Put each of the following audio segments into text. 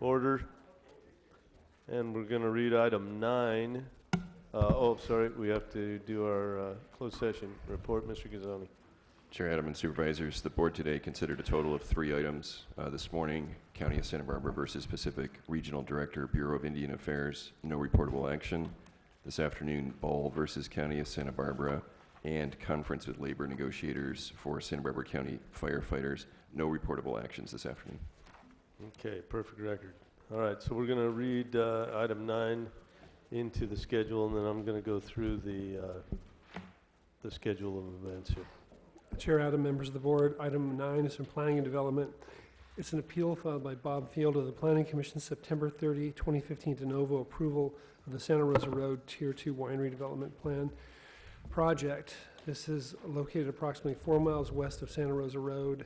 Order. And we're going to read item 9. We have to do our closed session report. Mr. Gazzoni. Chair Adam and Supervisors, the board today considered a total of 3 items. This morning, County of Santa Barbara versus Pacific Regional Director, Bureau of Indian Affairs, no reportable action. This afternoon, Ball versus County of Santa Barbara and conference with labor negotiators for Santa Barbara County firefighters, no reportable actions this afternoon. Okay, perfect record. All right, so we're going to read item 9 into the schedule, and then I'm going to go through the schedule of events here. Chair Adam, members of the board, item 9 is from Planning and Development. It's an appeal filed by Bob Field of the Planning Commission, September 30, 2015, de novo approval of the Santa Rosa Road Tier 2 Winery Development Plan project. This is located approximately 4 miles west of Santa Rosa Road.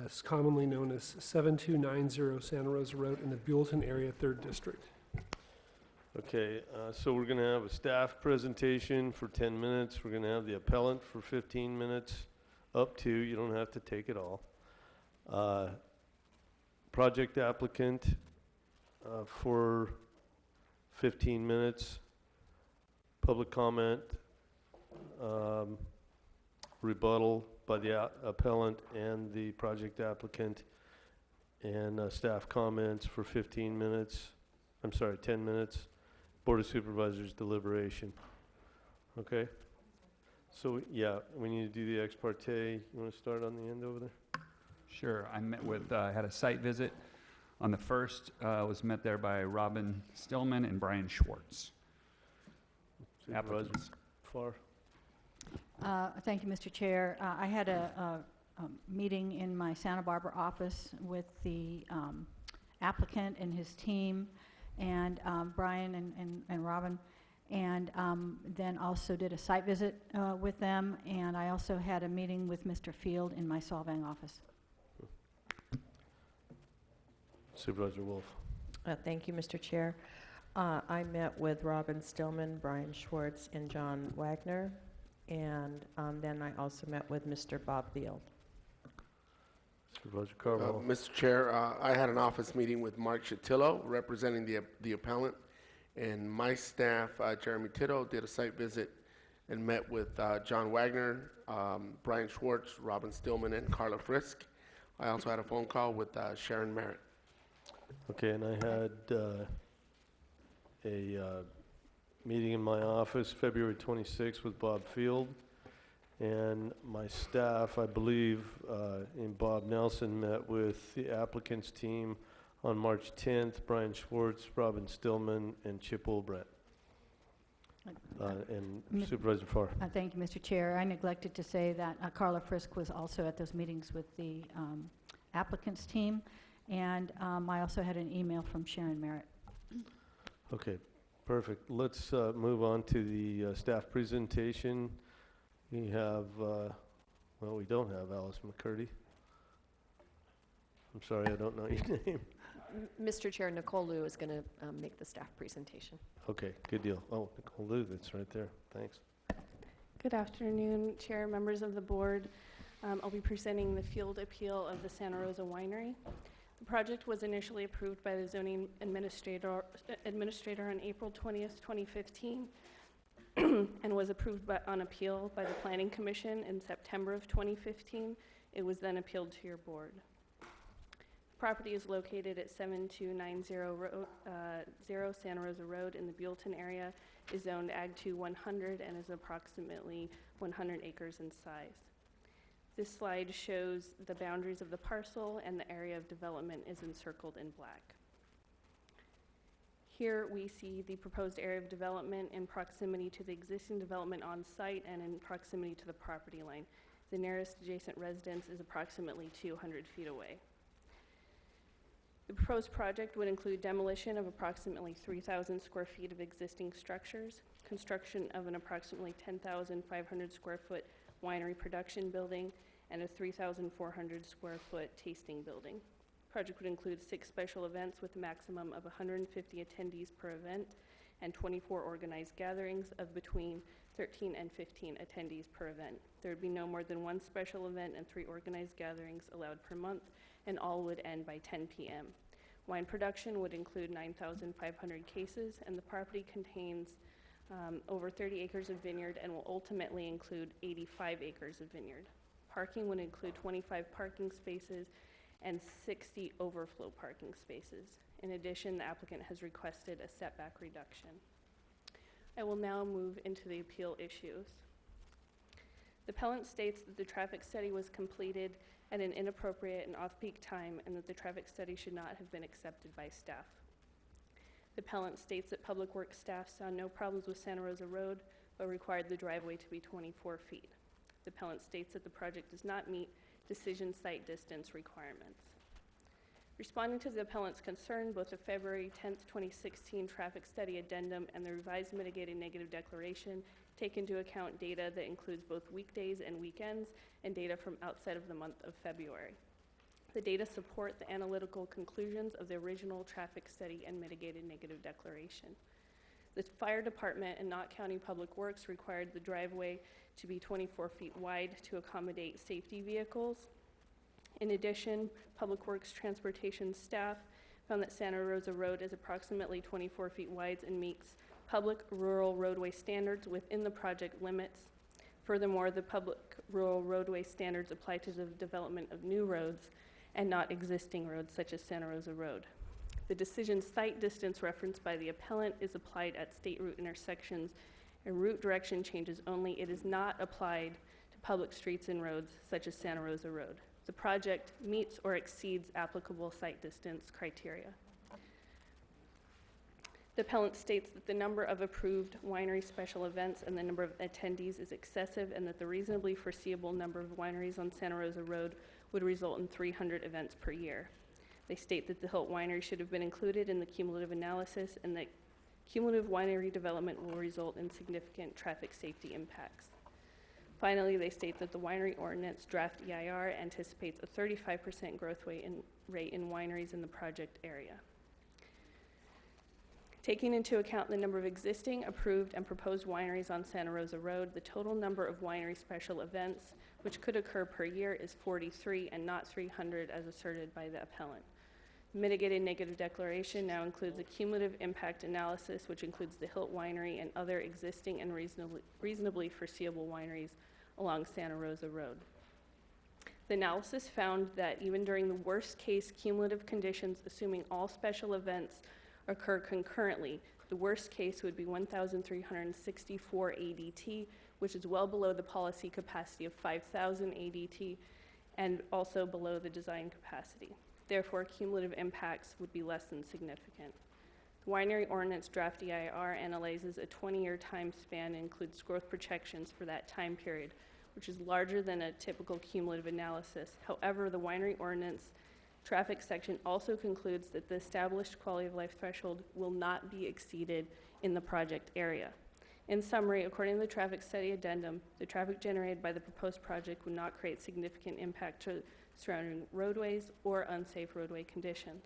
It's commonly known as 7290 Santa Rosa Road in the Buellton area, 3rd District. Okay, so we're going to have a staff presentation for 10 minutes. We're going to have the appellant for 15 minutes, up to, you don't have to take it all. Project applicant for 15 minutes, public comment, rebuttal by the appellant and the project applicant, and staff comments for 10 minutes, Board of Supervisors deliberation. Okay? So, yeah, we need to do the ex parte. You want to start on the end over there? Sure. I met with, had a site visit on the 1st, was met there by Robin Stillman and Brian Schwartz. Supervisor Farr. Thank you, Mr. Chair. I had a meeting in my Santa Barbara office with the applicant and his team, and Brian and Robin, and then also did a site visit with them, and I also had a meeting with Mr. Field in my Solvang office. Supervisor Wolf. Thank you, Mr. Chair. I met with Robin Stillman, Brian Schwartz, and John Wagner, and then I also met with Mr. Bob Field. Supervisor Carvalho. Mr. Chair, I had an office meeting with Mark Shatillo, representing the appellant, and my staff, Jeremy Titto, did a site visit and met with John Wagner, Brian Schwartz, Robin Stillman, and Carla Frisk. I also had a phone call with Sharon Merritt. Okay, and I had a meeting in my office February 26th with Bob Field, and my staff, I believe, in Bob Nelson, met with the applicant's team on March 10th, Brian Schwartz, Robin Stillman, and Chip Olbrett. And Supervisor Farr. Thank you, Mr. Chair. I neglected to say that Carla Frisk was also at those meetings with the applicant's team, and I also had an email from Sharon Merritt. Okay, perfect. Let's move on to the staff presentation. We have, we don't have Alice McCurdy. I'm sorry, I don't know your name. Mr. Chair, Nicole Liu is going to make the staff presentation. Okay, good deal. Oh, Nicole Liu, that's right there. Thanks. Good afternoon, Chair, members of the board. I'll be presenting the field appeal of the Santa Rosa Winery. The project was initially approved by the zoning administrator on April 20th, 2015, and was approved on appeal by the Planning Commission in September of 2015. It was then appealed to your board. The property is located at 7290 Santa Rosa Road in the Buellton area, is zoned Ag 2 100, and is approximately 100 acres in size. This slide shows the boundaries of the parcel, and the area of development is encircled in black. Here we see the proposed area of development in proximity to the existing development on site and in proximity to the property line. The nearest adjacent residence is approximately 200 feet away. The proposed project would include demolition of approximately 3,000 square feet of existing structures, construction of an approximately 10,500 square foot winery production building, and a 3,400 square foot tasting building. Project would include 6 special events with a maximum of 150 attendees per event and 24 organized gatherings of between 13 and 15 attendees per event. There would be no more than 1 special event and 3 organized gatherings allowed per month, and all would end by 10 p.m. Wine production would include 9,500 cases, and the property contains over 30 acres of vineyard and will ultimately include 85 acres of vineyard. Parking would include 25 parking spaces and 60 overflow parking spaces. In addition, the applicant has requested a setback reduction. I will now move into the appeal issues. The appellant states that the traffic study was completed at an inappropriate and off-peak time and that the traffic study should not have been accepted by staff. The appellant states that Public Works staff saw no problems with Santa Rosa Road, but required the driveway to be 24 feet. The appellant states that the project does not meet decision site distance requirements. Responding to the appellant's concern, both the February 10th, 2016 traffic study addendum and the revised mitigated negative declaration take into account data that includes both weekdays and weekends and data from outside of the month of February. The data support the analytical conclusions of the original traffic study and mitigated negative declaration. The fire department and Knott County Public Works required the driveway to be 24 feet wide to accommodate safety vehicles. In addition, Public Works transportation staff found that Santa Rosa Road is approximately 24 feet wide and meets public rural roadway standards within the project limits. Furthermore, the public rural roadway standards apply to the development of new roads and not existing roads such as Santa Rosa Road. The decision site distance referenced by the appellant is applied at state route intersections and route direction changes only. It is not applied to public streets and roads such as Santa Rosa Road. The project meets or exceeds applicable site distance criteria. The appellant states that the number of approved winery special events and the number of attendees is excessive and that the reasonably foreseeable number of wineries on Santa Rosa Road would result in 300 events per year. They state that the Hilt Winery should have been included in the cumulative analysis and that cumulative winery development will result in significant traffic safety impacts. Finally, they state that the winery ordinance draft EIR anticipates a 35% growth rate in wineries in the project area. Taking into account the number of existing, approved, and proposed wineries on Santa Rosa Road, the total number of winery special events which could occur per year is 43 and not 300 as asserted by the appellant. The mitigated negative declaration now includes a cumulative impact analysis which includes the Hilt Winery and other existing and reasonably foreseeable wineries along Santa Rosa Road. The analysis found that even during the worst case cumulative conditions, assuming all special events occur concurrently, the worst case would be 1,364 ADT, which is well below the policy capacity of 5,000 ADT and also below the design capacity. Therefore, cumulative impacts would be less than significant. The winery ordinance draft EIR analyzes a 20-year time span and includes growth projections for that time period, which is larger than a typical cumulative analysis. However, the winery ordinance traffic section also concludes that the established quality of life threshold will not be exceeded in the project area. In summary, according to the traffic study addendum, the traffic generated by the proposed project would not create significant impact to surrounding roadways or unsafe roadway conditions.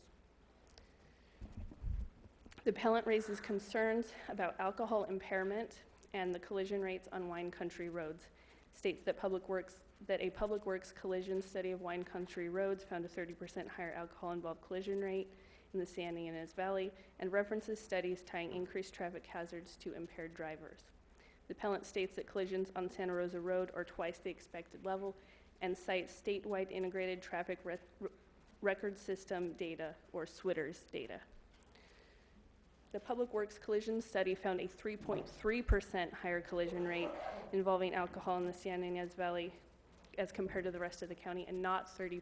The appellant raises concerns about alcohol impairment and the collision rates on wine country roads. States that a Public Works collision study of wine country roads found a 30% higher alcohol-involved collision rate in the San Ynez Valley and references studies tying increased traffic hazards to impaired drivers. The appellant states that collisions on Santa Rosa Road are twice the expected level and cites statewide integrated traffic record system data, or SWITRS data. The Public Works collision study found a 3.3% higher collision rate involving alcohol in the San Ynez Valley as compared to the rest of the county, and not 30%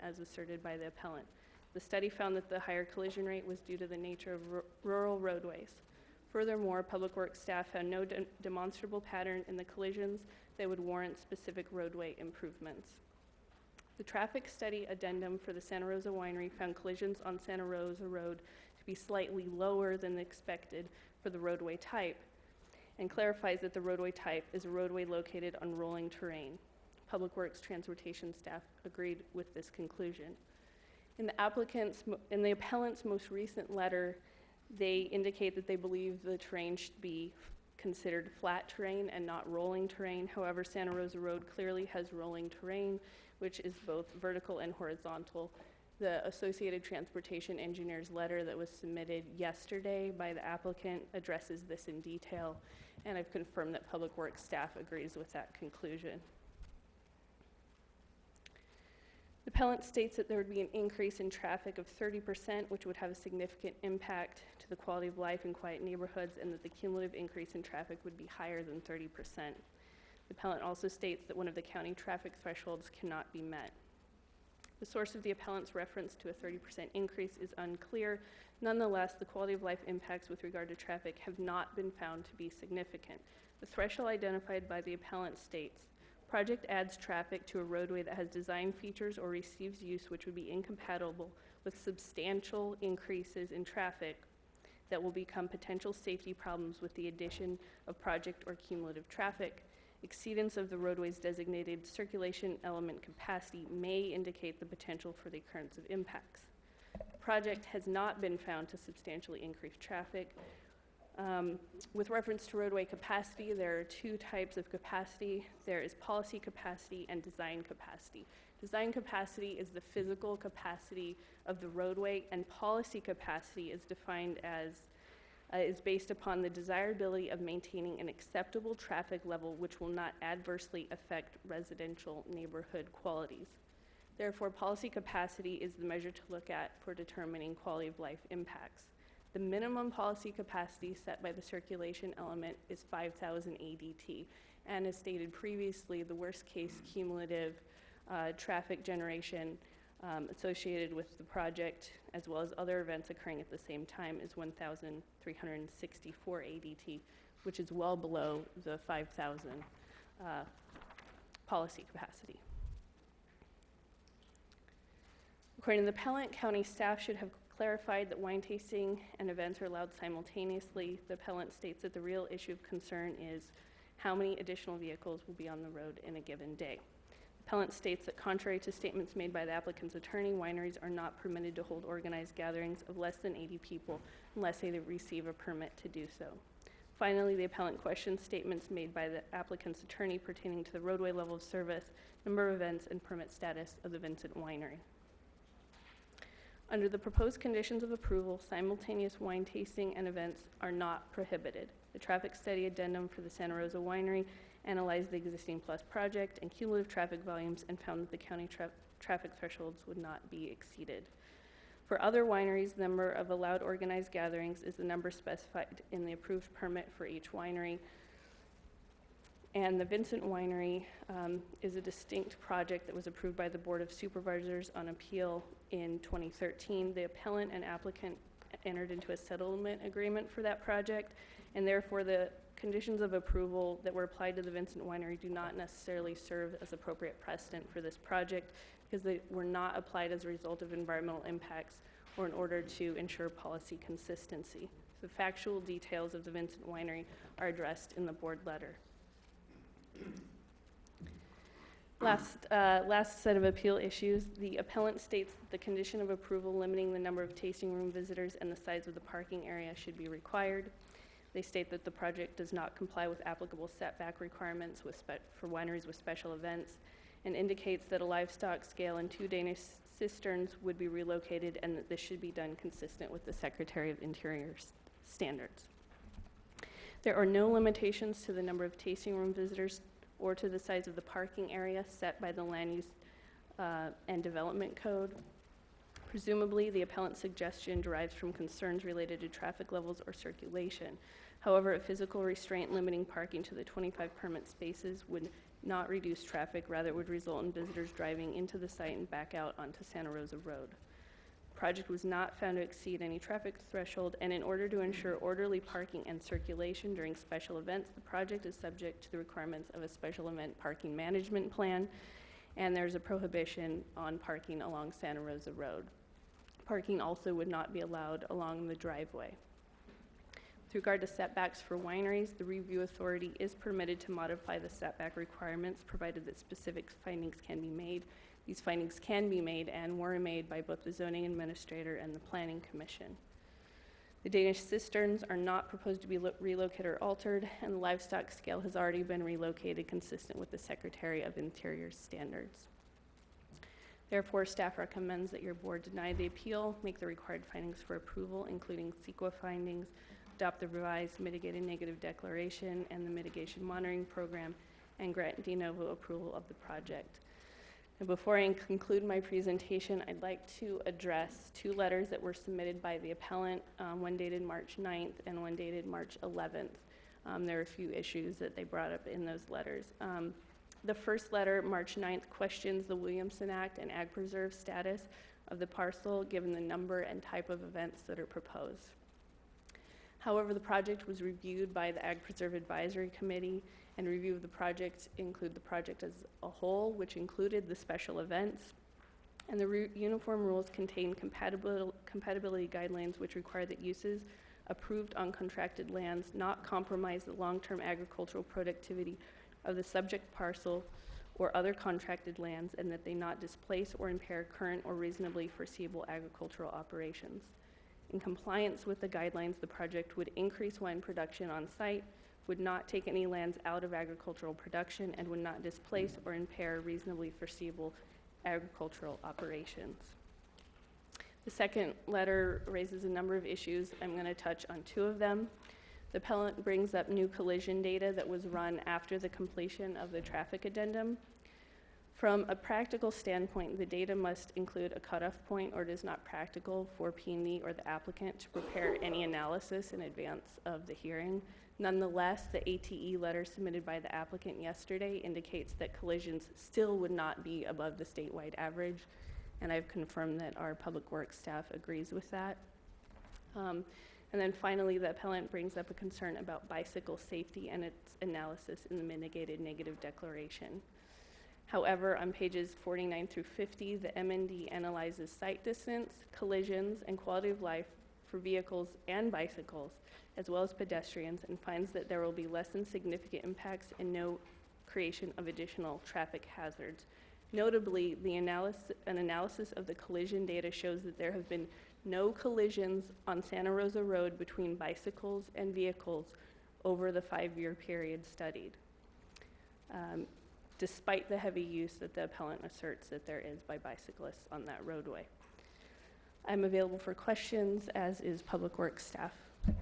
as asserted by the appellant. The study found that the higher collision rate was due to the nature of rural roadways. Furthermore, Public Works staff found no demonstrable pattern in the collisions that would warrant specific roadway improvements. The traffic study addendum for the Santa Rosa Winery found collisions on Santa Rosa Road to be slightly lower than expected for the roadway type, and clarifies that the roadway type is a roadway located on rolling terrain. Public Works transportation staff agreed with this conclusion. In the appellant's most recent letter, they indicate that they believe the terrain should be considered flat terrain and not rolling terrain. However, Santa Rosa Road clearly has rolling terrain, which is both vertical and horizontal, The Associated Transportation Engineers letter that was submitted yesterday by the applicant addresses this in detail, and I've confirmed that Public Works staff agrees with that conclusion. The appellant states that there would be an increase in traffic of 30%, which would have a significant impact to the quality of life in quiet neighborhoods, and that the cumulative increase in traffic would be higher than 30%. The appellant also states that one of the county traffic thresholds cannot be met. The source of the appellant's reference to a 30% increase is unclear. Nonetheless, the quality of life impacts with regard to traffic have not been found to be significant. The threshold identified by the appellant states, project adds traffic to a roadway that has design features or receives use which would be incompatible with substantial increases in traffic that will become potential safety problems with the addition of project or cumulative traffic. Exceedance of the roadway's designated circulation element capacity may indicate the potential for the occurrence of impacts. The project has not been found to substantially increase traffic. With reference to roadway capacity, there are two types of capacity. There is policy capacity and design capacity. Design capacity is the physical capacity of the roadway, and policy capacity is defined as is based upon the desirability of maintaining an acceptable traffic level which will not adversely affect residential neighborhood qualities. Therefore, policy capacity is the measure to look at for determining quality of life impacts. The minimum policy capacity set by the circulation element is 5,000 ADT, and as stated previously, the worst case cumulative traffic generation associated with the project, as well as other events occurring at the same time, is 1,364 ADT, which is well below the 5,000 policy capacity. According to the appellant, county staff should have clarified that wine tasting and events are allowed simultaneously. The appellant states that the real issue of concern is how many additional vehicles will be on the road in a given day. Appellant states that contrary to statements made by the applicant's attorney, wineries are not permitted to hold organized gatherings of less than 80 people unless they receive a permit to do so. Finally, the appellant questions statements made by the applicant's attorney pertaining to the roadway level of service, number of events, and permit status of the Vincent Winery. Under the proposed conditions of approval, simultaneous wine tasting and events are not prohibited. The traffic study addendum for the Santa Rosa Winery analyzed the existing plus project and cumulative traffic volumes and found that the county traffic thresholds would not be exceeded. For other wineries, the number of allowed organized gatherings is the number specified in the approved permit for each winery. And the Vincent Winery is a distinct project that was approved by the Board of Supervisors on appeal in 2013. The appellant and applicant entered into a settlement agreement for that project, and therefore the conditions of approval that were applied to the Vincent Winery do not necessarily serve as appropriate precedent for this project because they were not applied as a result of environmental impacts or in order to ensure policy consistency. The factual details of the Vincent Winery are addressed in the board letter. Last set of appeal issues, the appellant states that the condition of approval limiting the number of tasting room visitors and the size of the parking area should be required. They state that the project does not comply with applicable setback requirements for wineries with special events, and indicates that a livestock scale and 2 Danish cisterns would be relocated and that this should be done consistent with the Secretary of Interior's standards. There are no limitations to the number of tasting room visitors or to the size of the parking area set by the Land Use and Development Code. Presumably, the appellant's suggestion derives from concerns related to traffic levels or circulation. However, a physical restraint limiting parking to the 25 permit spaces would not reduce traffic, rather it would result in visitors driving into the site and back out onto Santa Rosa Road. The project was not found to exceed any traffic threshold, and in order to ensure orderly parking and circulation during special events, the project is subject to the requirements of a special event parking management plan, and there's a prohibition on parking along Santa Rosa Road. Parking also would not be allowed along the driveway. With regard to setbacks for wineries, the review authority is permitted to modify the setback requirements provided that specific findings can be made. These findings can be made and were made by both the zoning administrator and the planning commission. The Danish cisterns are not proposed to be relocated or altered, and the livestock scale has already been relocated consistent with the Secretary of Interior's standards. Therefore, staff recommends that your board deny the appeal, make the required findings for approval, including CEQA findings, adopt the revised mitigated negative declaration and the mitigation monitoring program, and grant de novo approval of the project. And before I conclude my presentation, I'd like to address 2 letters that were submitted by the appellant, one dated March 9th and one dated March 11th. There are a few issues that they brought up in those letters. The first letter, March 9th, questions the Williamson Act and Ag Preserve status of the parcel given the number and type of events that are proposed. However, the project was reviewed by the Ag Preserve Advisory Committee, and review of the project include the project as a whole, which included the special events, and the uniform rules contain compatibility guidelines which require that uses approved on contracted lands not compromise the long-term agricultural productivity of the subject parcel or other contracted lands, and that they not displace or impair current or reasonably foreseeable agricultural operations. In compliance with the guidelines, the project would increase wine production on site, would not take any lands out of agricultural production, and would not displace or impair reasonably foreseeable agricultural operations. The second letter raises a number of issues. I'm going to touch on 2 of them. The appellant brings up new collision data that was run after the completion of the traffic addendum. From a practical standpoint, the data must include a cutoff point, or it is not practical for P&D or the applicant to prepare any analysis in advance of the hearing. Nonetheless, the ATE letter submitted by the applicant yesterday indicates that collisions still would not be above the statewide average, and I've confirmed that our public works staff agrees with that. And then finally, the appellant brings up a concern about bicycle safety and its analysis in the mitigated negative declaration. However, on pages 49 through 50, the MND analyzes site distance, collisions, and quality of life for vehicles and bicycles, as well as pedestrians, and finds that there will be less than significant impacts and no creation of additional traffic hazards. Notably, an analysis of the collision data shows that there have been no collisions on Santa Rosa Road between bicycles and vehicles over the 5-year period studied, despite the heavy use that the appellant asserts that there is by bicyclists on that roadway. I'm available for questions, as is Public Works staff.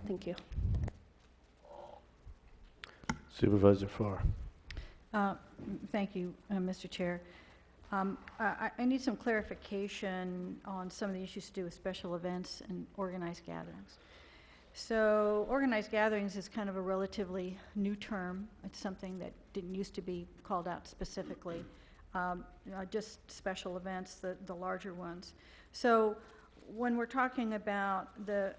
Thank you. Supervisor Farr. Thank you, Mr. Chair. I need some clarification on some of the issues to do with special events and organized gatherings. So organized gatherings is kind of a relatively new term. It's something that didn't used to be called out specifically. Just special events, the larger ones. So when we're talking about the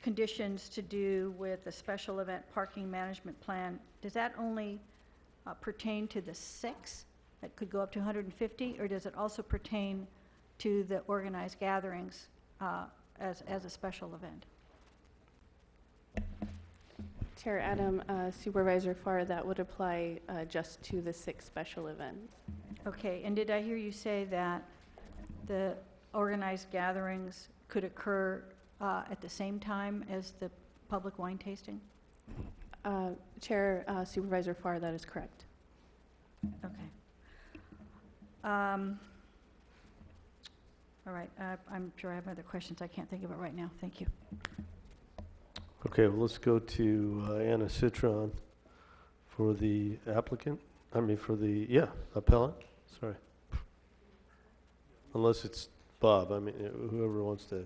conditions to do with the special event parking management plan, does that only pertain to the 6 that could go up to 150, or does it also pertain to the organized gatherings as a special event? Chair Adam, Supervisor Farr, that would apply just to the 6 special events. Okay, and did I hear you say that the organized gatherings could occur at the same time as the public wine tasting? Chair Supervisor Farr, that is correct. Okay. All right, I'm sure I have other questions. I can't think of it right now. Thank you. Okay, well, let's go to Anna Citron for the applicant. For the appellant. Sorry. Unless it's Bob. Whoever wants to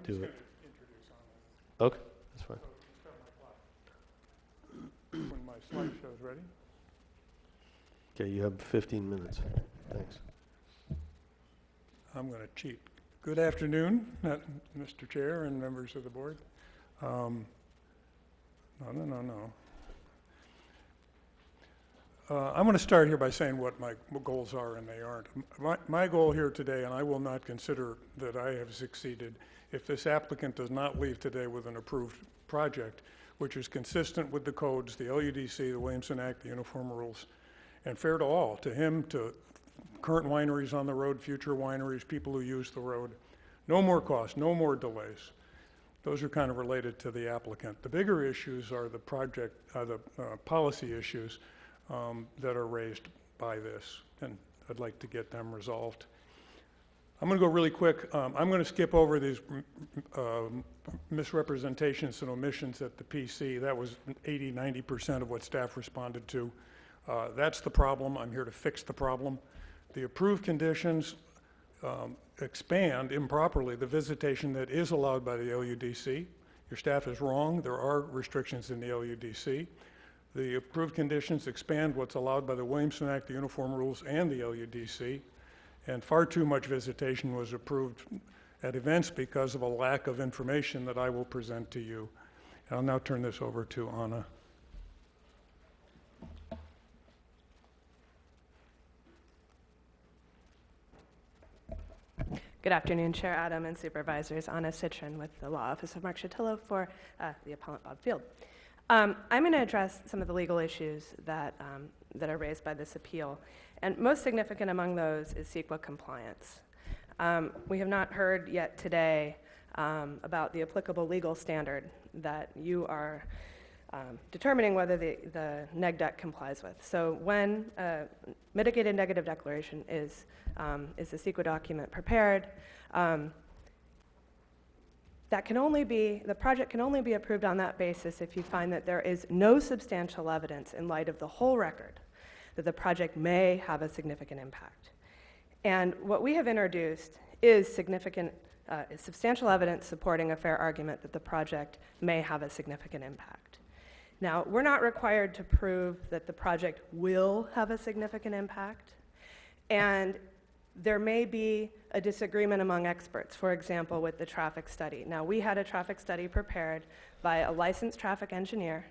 do it. Okay, that's fine. When my slideshow's ready. Okay, you have 15 minutes. Thanks. I'm going to cheat. Good afternoon, Mr. Chair and members of the board. No. I'm going to start here by saying what my goals are, and they aren't. My goal here today, and I will not consider that I have succeeded if this applicant does not leave today with an approved project, which is consistent with the codes, the LUDC, the Williamson Act, the uniform rules, and fair to all, to him, to current wineries on the road, future wineries, people who use the road. No more costs, no more delays. Those are kind of related to the applicant. The bigger issues are the policy issues that are raised by this, and I'd like to get them resolved. I'm going to go really quick. I'm going to skip over these misrepresentations and omissions at the PC. That was 80-90% of what staff responded to. That's the problem. I'm here to fix the problem. The approved conditions expand improperly the visitation that is allowed by the LUDC. Your staff is wrong. There are restrictions in the LUDC. The approved conditions expand what's allowed by the Williamson Act, the Uniform Rules, and the LUDC. And far too much visitation was approved at events because of a lack of information that I will present to you. I'll now turn this over to Anna. Good afternoon, Chair Adam and Supervisors. Anna Citron with the Law Office of Mark Chatillo for the appellant Bob Field. I'm going to address some of the legal issues that are raised by this appeal, and most significant among those is CEQA compliance. We have not heard yet today about the applicable legal standard that you are determining whether the neg deck complies with. So when a mitigated negative declaration is a CEQA document prepared, the project can only be approved on that basis if you find that there is no substantial evidence in light of the whole record that the project may have a significant impact. And what we have introduced is substantial evidence supporting a fair argument that the project may have a significant impact. Now, we're not required to prove that the project will have a significant impact, and there may be a disagreement among experts, for example, with the traffic study. Now, we had a traffic study prepared by a licensed traffic engineer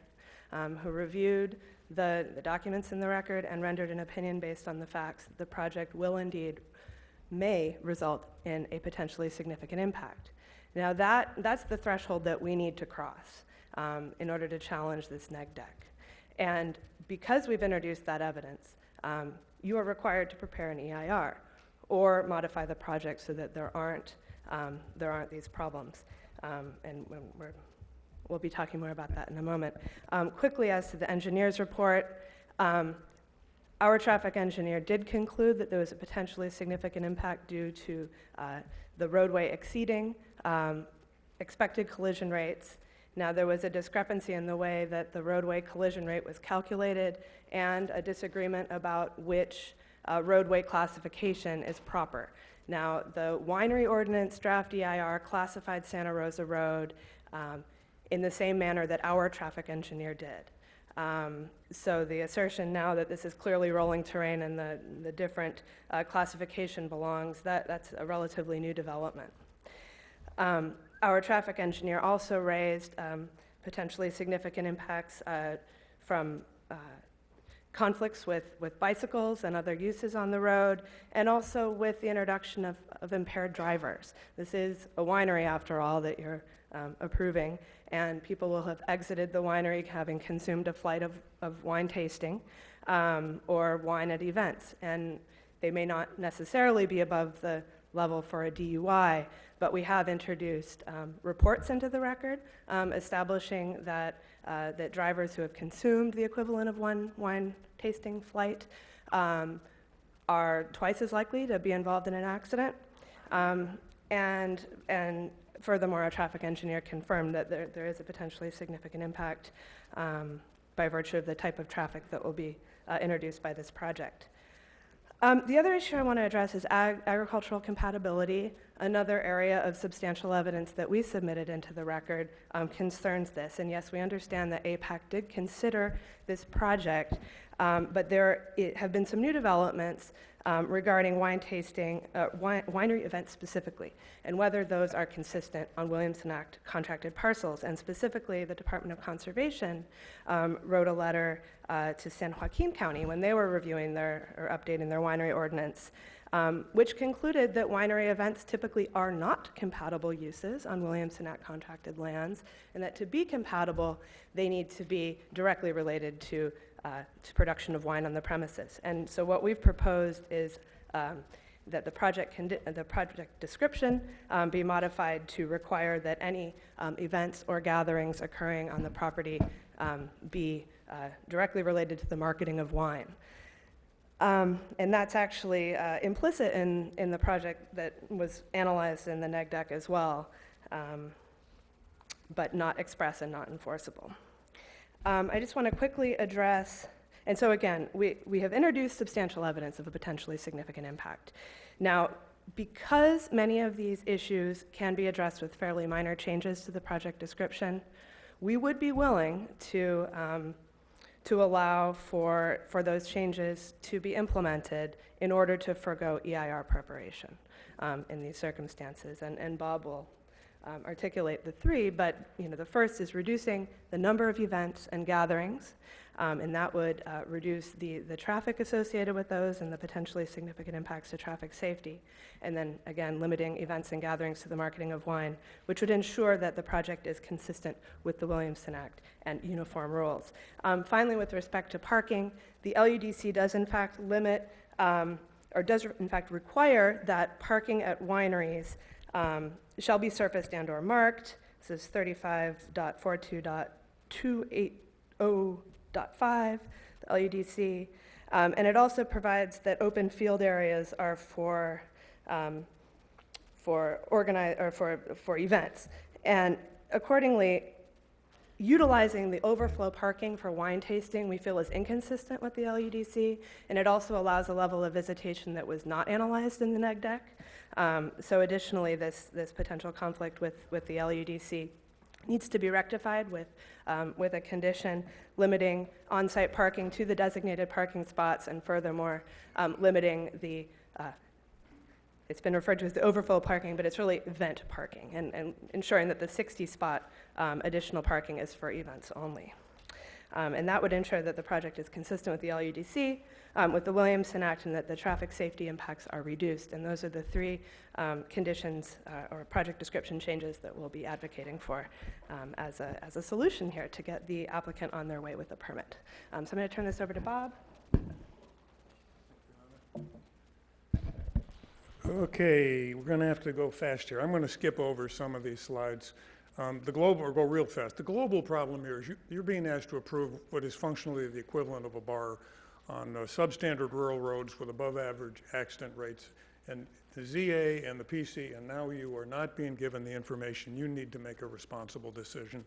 who reviewed the documents in the record and rendered an opinion based on the facts that the project may result in a potentially significant impact. Now, that's the threshold that we need to cross in order to challenge this neg deck. And because we've introduced that evidence, you are required to prepare an EIR or modify the project so that there aren't these problems. And we'll be talking more about that in a moment. Quickly, as to the engineer's report, our traffic engineer did conclude that there was a potentially significant impact due to the roadway exceeding expected collision rates. Now, there was a discrepancy in the way that the roadway collision rate was calculated and a disagreement about which roadway classification is proper. Now, the winery ordinance draft EIR classified Santa Rosa Road in the same manner that our traffic engineer did. So the assertion now that this is clearly rolling terrain and the different classification belongs, that's a relatively new development. Our traffic engineer also raised potentially significant impacts from conflicts with bicycles and other uses on the road, and also with the introduction of impaired drivers. This is a winery, after all, that you're approving, and people will have exited the winery having consumed a flight of wine tasting or wine at events, and they may not necessarily be above the level for a DUI, but we have introduced reports into the record establishing that drivers who have consumed the equivalent of one wine tasting flight are twice as likely to be involved in an accident. And furthermore, our traffic engineer confirmed that there is a potentially significant impact by virtue of the type of traffic that will be introduced by this project. The other issue I want to address is agricultural compatibility. Another area of substantial evidence that we submitted into the record concerns this. And yes, we understand that APAC did consider this project, but there have been some new developments regarding wine tasting, winery events specifically, and whether those are consistent on Williamson Act contracted parcels. And specifically, the Department of Conservation wrote a letter to San Joaquin County when they were reviewing or updating their winery ordinance, which concluded that winery events typically are not compatible uses on Williamson Act contracted lands, and that to be compatible, they need to be directly related to production of wine on the premises. And so what we've proposed is that the project description be modified to require that any events or gatherings occurring on the property be directly related to the marketing of wine. And that's actually implicit in the project that was analyzed in the neg deck as well, but not express and not enforceable. I just want to quickly address, and so again, we have introduced substantial evidence of a potentially significant impact. Now, because many of these issues can be addressed with fairly minor changes to the project description, we would be willing to allow for those changes to be implemented in order to forgo EIR preparation in these circumstances. And Bob will articulate the three, but the first is reducing the number of events and gatherings, and that would reduce the traffic associated with those and the potentially significant impacts to traffic safety. And then again, limiting events and gatherings to the marketing of wine, which would ensure that the project is consistent with the Williamson Act and uniform rules. Finally, with respect to parking, the LUDC does in fact limit, or does in fact require that parking at wineries shall be surfaced and or marked. This is 35.42.280.5, the LUDC. And it also provides that open field areas are for events. And accordingly, utilizing the overflow parking for wine tasting we feel is inconsistent with the LUDC, and it also allows a level of visitation that was not analyzed in the neg deck. So additionally, this potential conflict with the LUDC needs to be rectified with a condition limiting on-site parking to the designated parking spots, and furthermore, limiting the it's been referred to as the overflow parking, but it's really event parking, and ensuring that the 60-spot additional parking is for events only. And that would ensure that the project is consistent with the LUDC, with the Williamson Act, and that the traffic safety impacts are reduced. And those are the three conditions or project description changes that we'll be advocating for as a solution here to get the applicant on their way with a permit. So I'm going to turn this over to Bob. Okay, we're going to have to go fast here. I'm going to skip over some of these slides. Or go real fast. The global problem here is you're being asked to approve what is functionally the equivalent of a bar on substandard rural roads with above average accident rates. And the ZA and the PC, and now you are not being given the information you need to make a responsible decision.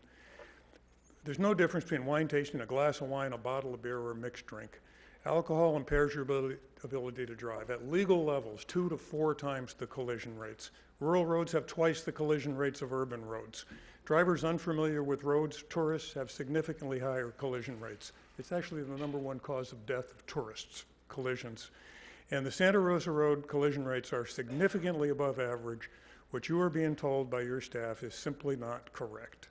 There's no difference between wine tasting, a glass of wine, a bottle of beer, or a mixed drink. Alcohol impairs your ability to drive. At legal levels, 2 to 4 times the collision rates. Rural roads have twice the collision rates of urban roads. Drivers unfamiliar with roads, tourists, have significantly higher collision rates. It's actually the #1 cause of death of tourists, collisions. And the Santa Rosa Road collision rates are significantly above average. What you are being told by your staff is simply not correct.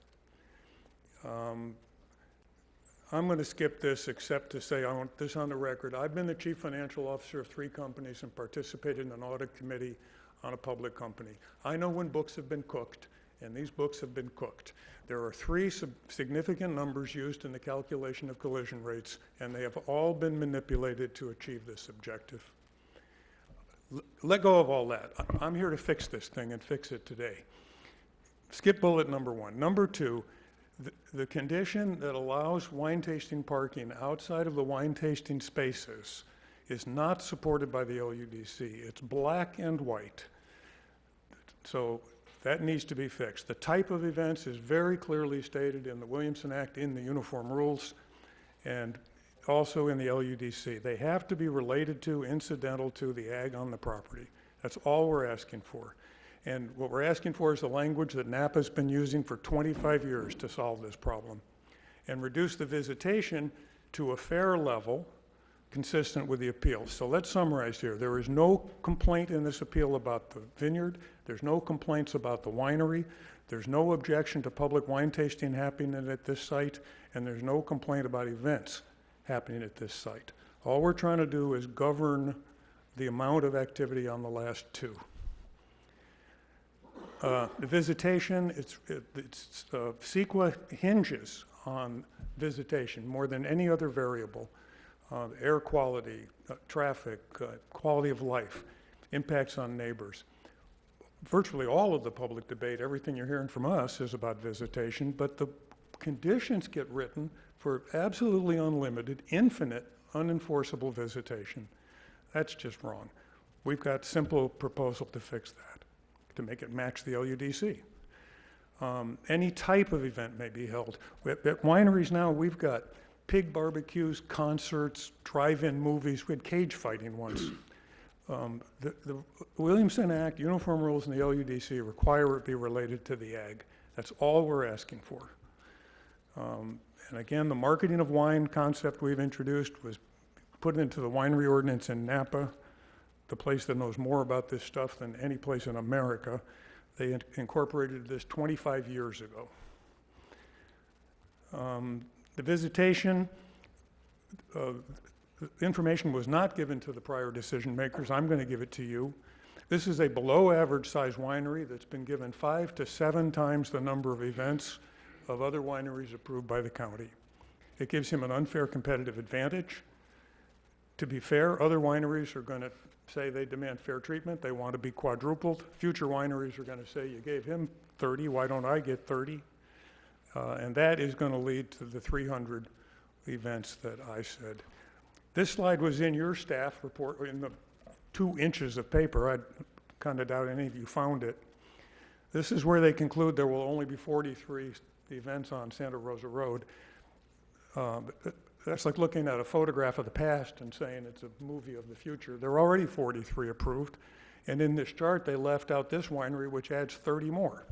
I'm going to skip this except to say I want this on the record. I've been the chief financial officer of 3 companies and participated in an audit committee on a public company. I know when books have been cooked, and these books have been cooked. There are 3 significant numbers used in the calculation of collision rates, and they have all been manipulated to achieve this objective. Let go of all that. I'm here to fix this thing and fix it today. Skip bullet number 1. Number 2, the condition that allows wine tasting parking outside of the wine tasting spaces is not supported by the LUDC. It's black and white. So that needs to be fixed. The type of events is very clearly stated in the Williamson Act, in the uniform rules, and also in the LUDC. They have to be related to, incidental to the ag on the property. That's all we're asking for. And what we're asking for is the language that NAPA's been using for 25 years to solve this problem, and reduce the visitation to a fair level consistent with the appeal. So let's summarize here. There is no complaint in this appeal about the vineyard. There's no complaints about the winery. There's no objection to public wine tasting happening at this site, and there's no complaint about events happening at this site. All we're trying to do is govern the amount of activity on the last 2. The visitation, CEQA hinges on visitation more than any other variable. Air quality, traffic, quality of life, impacts on neighbors. Virtually all of the public debate, everything you're hearing from us is about visitation, but the conditions get written for absolutely unlimited, infinite, unenforceable visitation. That's just wrong. We've got simple proposal to fix that, to make it match the LUDC. Any type of event may be held. At wineries now, we've got pig barbecues, concerts, drive-in movies. We had cage fighting once. The Williamson Act, uniform rules, and the LUDC require it be related to the ag. That's all we're asking for. And again, the marketing of wine concept we've introduced was put into the winery ordinance in Napa, the place that knows more about this stuff than any place in America. They incorporated this 25 years ago. The visitation, information was not given to the prior decision makers. I'm going to give it to you. This is a below average size winery that's been given 5 to 7 times the number of events of other wineries approved by the county. It gives him an unfair competitive advantage. To be fair, other wineries are going to say they demand fair treatment. They want to be quadrupled. Future wineries are going to say, you gave him 30, why don't I get 30? And that is going to lead to the 300 events that I said. This slide was in your staff report, in the 2 inches of paper. I kind of doubt any of you found it. This is where they conclude there will only be 43 events on Santa Rosa Road. That's like looking at a photograph of the past and saying it's a movie of the future. There are already 43 approved, and in this chart they left out this winery, which adds 30 more.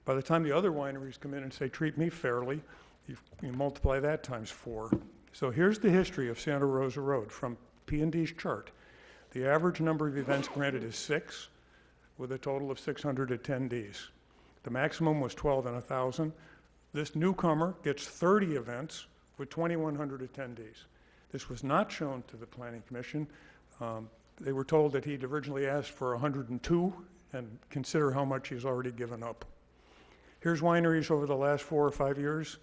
By the time the other wineries come in and say, treat me fairly, you multiply that times 4. So here's the history of Santa Rosa Road from P&D's chart. The average number of events granted is 6, with a total of 600 attendees. The maximum was 12 in 1,000. This newcomer gets 30 events with 2,100 attendees. This was not shown to the Planning Commission. They were told that he'd originally asked for 102, and consider how much he's already given up. Here's wineries over the last 4 or 5 years.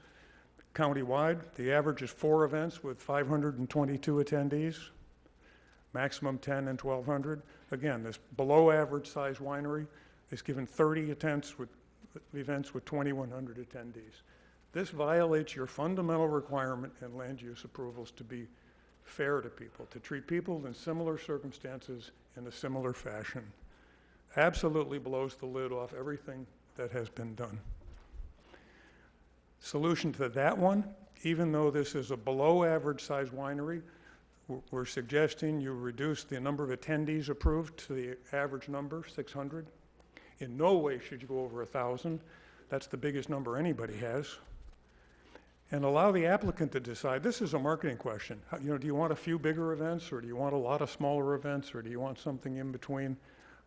Countywide, the average is 4 events with 522 attendees, maximum 10 and 1,200. Again, this below average size winery is given 30 events with 2,100 attendees. This violates your fundamental requirement in land use approvals to be fair to people, to treat people in similar circumstances in a similar fashion. Absolutely blows the lid off everything that has been done. Solution to that one, even though this is a below average size winery, we're suggesting you reduce the number of attendees approved to the average number, 600. In no way should you go over 1,000. That's the biggest number anybody has. And allow the applicant to decide. This is a marketing question. Do you want a few bigger events, or do you want a lot of smaller events, or do you want something in between?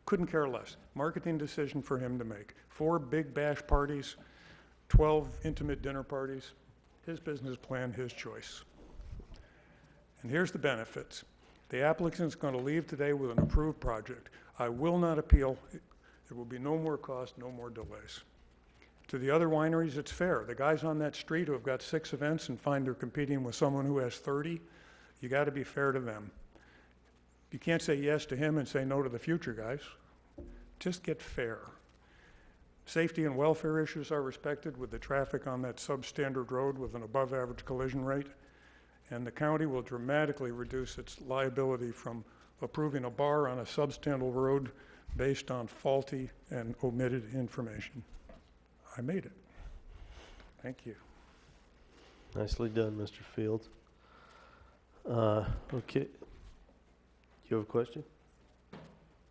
Couldn't care less. Marketing decision for him to make. 4 big bash parties, 12 intimate dinner parties. His business plan, his choice. And here's the benefits. The applicant's going to leave today with an approved project. I will not appeal. There will be no more cost, no more delays. To the other wineries, it's fair. The guys on that street who have got 6 events and find they're competing with someone who has 30, you got to be fair to them. You can't say yes to him and say no to the future guys. Just get fair. Safety and welfare issues are respected with the traffic on that substandard road with an above average collision rate. And the county will dramatically reduce its liability from approving a bar on a substandard road based on faulty and omitted information. I made it. Thank you. Nicely done, Mr. Fields. Okay. You have a question?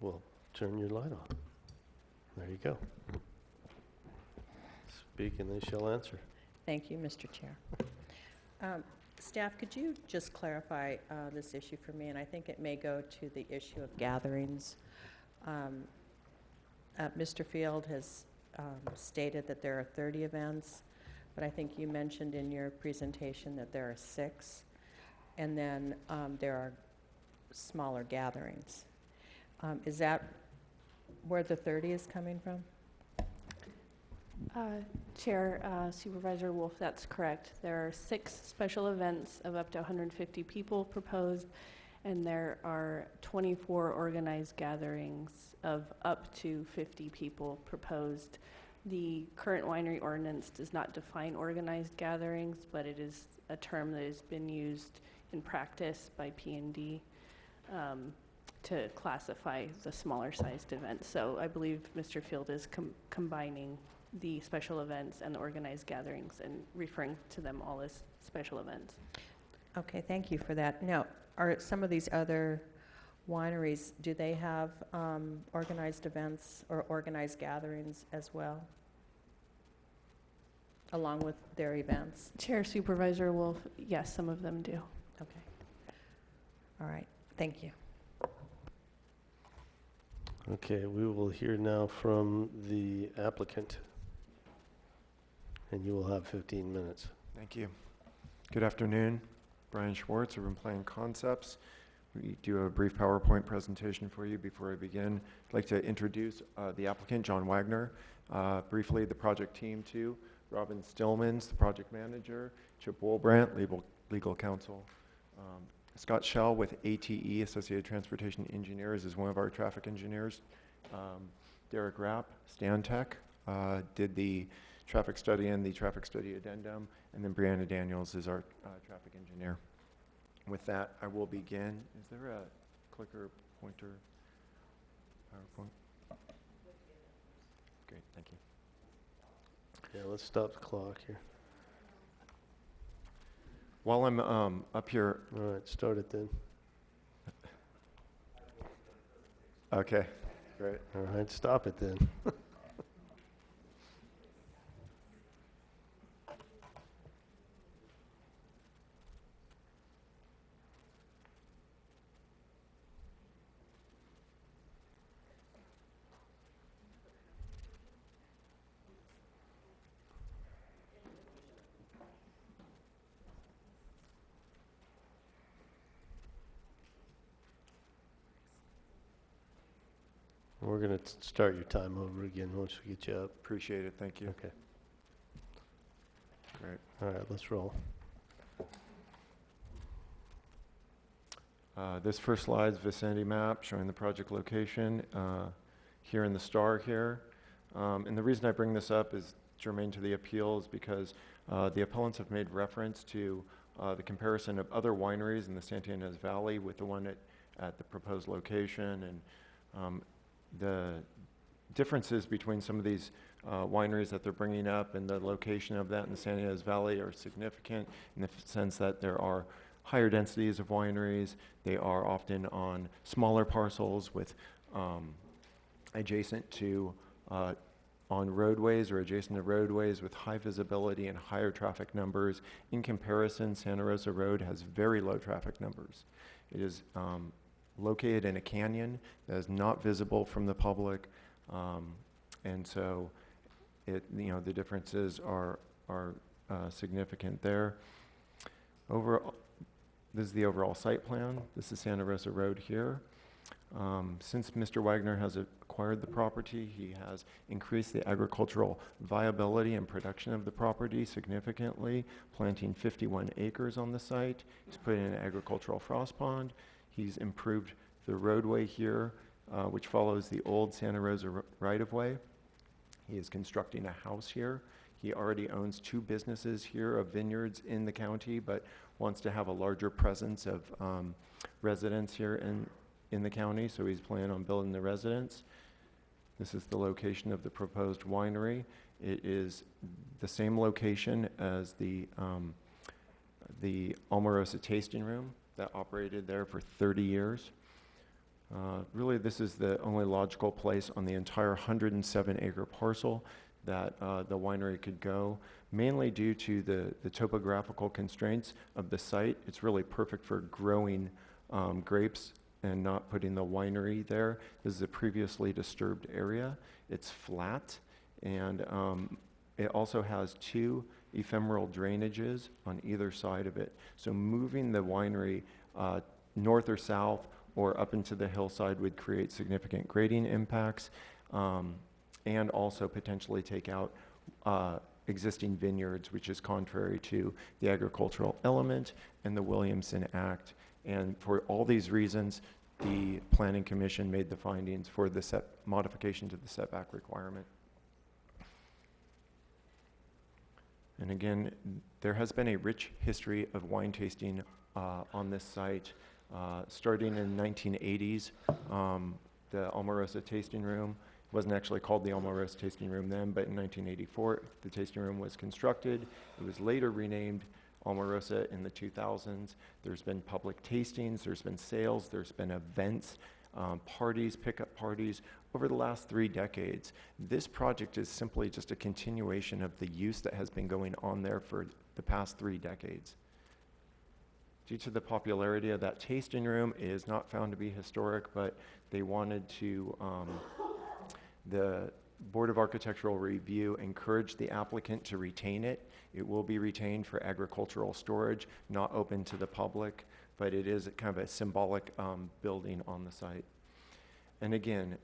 Well, turn your light on. There you go. Speak and they shall answer. Thank you, Mr. Chair. Staff, could you just clarify this issue for me? And I think it may go to the issue of gatherings. Mr. Field has stated that there are 30 events, but I think you mentioned in your presentation that there are 6, and then there are smaller gatherings. Is that where the 30 is coming from? Chair, Supervisor Wolf, that's correct. There are 6 special events of up to 150 people proposed, and there are 24 organized gatherings of up to 50 people proposed. The current winery ordinance does not define organized gatherings, but it is a term that has been used in practice by P&D. to classify the smaller sized events. So I believe Mr. Field is combining the special events and the organized gatherings and referring to them all as special events. Okay, thank you for that. Now, are some of these other wineries, do they have organized events or organized gatherings as well, along with their events? Chair Supervisor Wolf, yes, some of them do. Okay. All right, thank you. Okay, we will hear now from the applicant. And you will have 15 minutes. Thank you. Good afternoon. Brian Schwartz, Urban Plan Concepts. We do have a brief PowerPoint presentation for you before I begin. I'd like to introduce the applicant, John Wagner. Briefly, the project team too. Robin Stillman's the project manager. Chip Woolbrandt, legal counsel. Scott Schell with ATE, Associated Transportation Engineers, is one of our traffic engineers. Derek Rapp, Stantec, did the traffic study and the traffic study addendum, and then Brianna Daniels is our traffic engineer. With that, I will begin. Is there a clicker, pointer, PowerPoint? Great, thank you. Yeah, let's stop the clock here. While I'm up here, All right, start it then. okay, great. All right, stop it then. We're going to start your time over again once we get you up. Appreciate it, thank you. Okay. Great. All right, let's roll. This first slide is vicinity map showing the project location here in the star here. And the reason I bring this up is germane to the appeal is because the appellants have made reference to the comparison of other wineries in the Santa Ynez Valley with the one at the proposed location, and the differences between some of these wineries that they're bringing up and the location of that in the Santa Ynez Valley are significant in the sense that there are higher densities of wineries. They are often on smaller parcels with adjacent to on roadways or adjacent to roadways with high visibility and higher traffic numbers. In comparison, Santa Rosa Road has very low traffic numbers. It is located in a canyon that is not visible from the public, and so the differences are significant there. This is the overall site plan. This is Santa Rosa Road here. Since Mr. Wagner has acquired the property, he has increased the agricultural viability and production of the property significantly, planting 51 acres on the site. He's put in an agricultural frost pond. He's improved the roadway here, which follows the old Santa Rosa right-of-way. He is constructing a house here. He already owns 2 businesses here of vineyards in the county, but wants to have a larger presence of residents here in the county, so he's planning on building the residence. This is the location of the proposed winery. It is the same location as the Omarosa tasting room that operated there for 30 years. Really, this is the only logical place on the entire 107-acre parcel that the winery could go, mainly due to the topographical constraints of the site. It's really perfect for growing grapes and not putting the winery there. This is a previously disturbed area. It's flat, and it also has 2 ephemeral drainages on either side of it. So moving the winery north or south or up into the hillside would create significant grading impacts, and also potentially take out existing vineyards, which is contrary to the agricultural element and the Williamson Act. And for all these reasons, the Planning Commission made the findings for the modification to the setback requirement. And again, there has been a rich history of wine tasting on this site. Starting in the 1980s, the Omarosa Tasting Room wasn't actually called the Omarosa Tasting Room then, but in 1984, the tasting room was constructed. It was later renamed Omarosa in the 2000s. There's been public tastings, there's been sales, there's been events, parties, pickup parties over the last 3 decades. This project is simply just a continuation of the use that has been going on there for the past 3 decades. Due to the popularity of that tasting room, it is not found to be historic, but they wanted to, the Board of Architectural Review encouraged the applicant to retain it. It will be retained for agricultural storage, not open to the public, but it is kind of a symbolic building on the site. And again,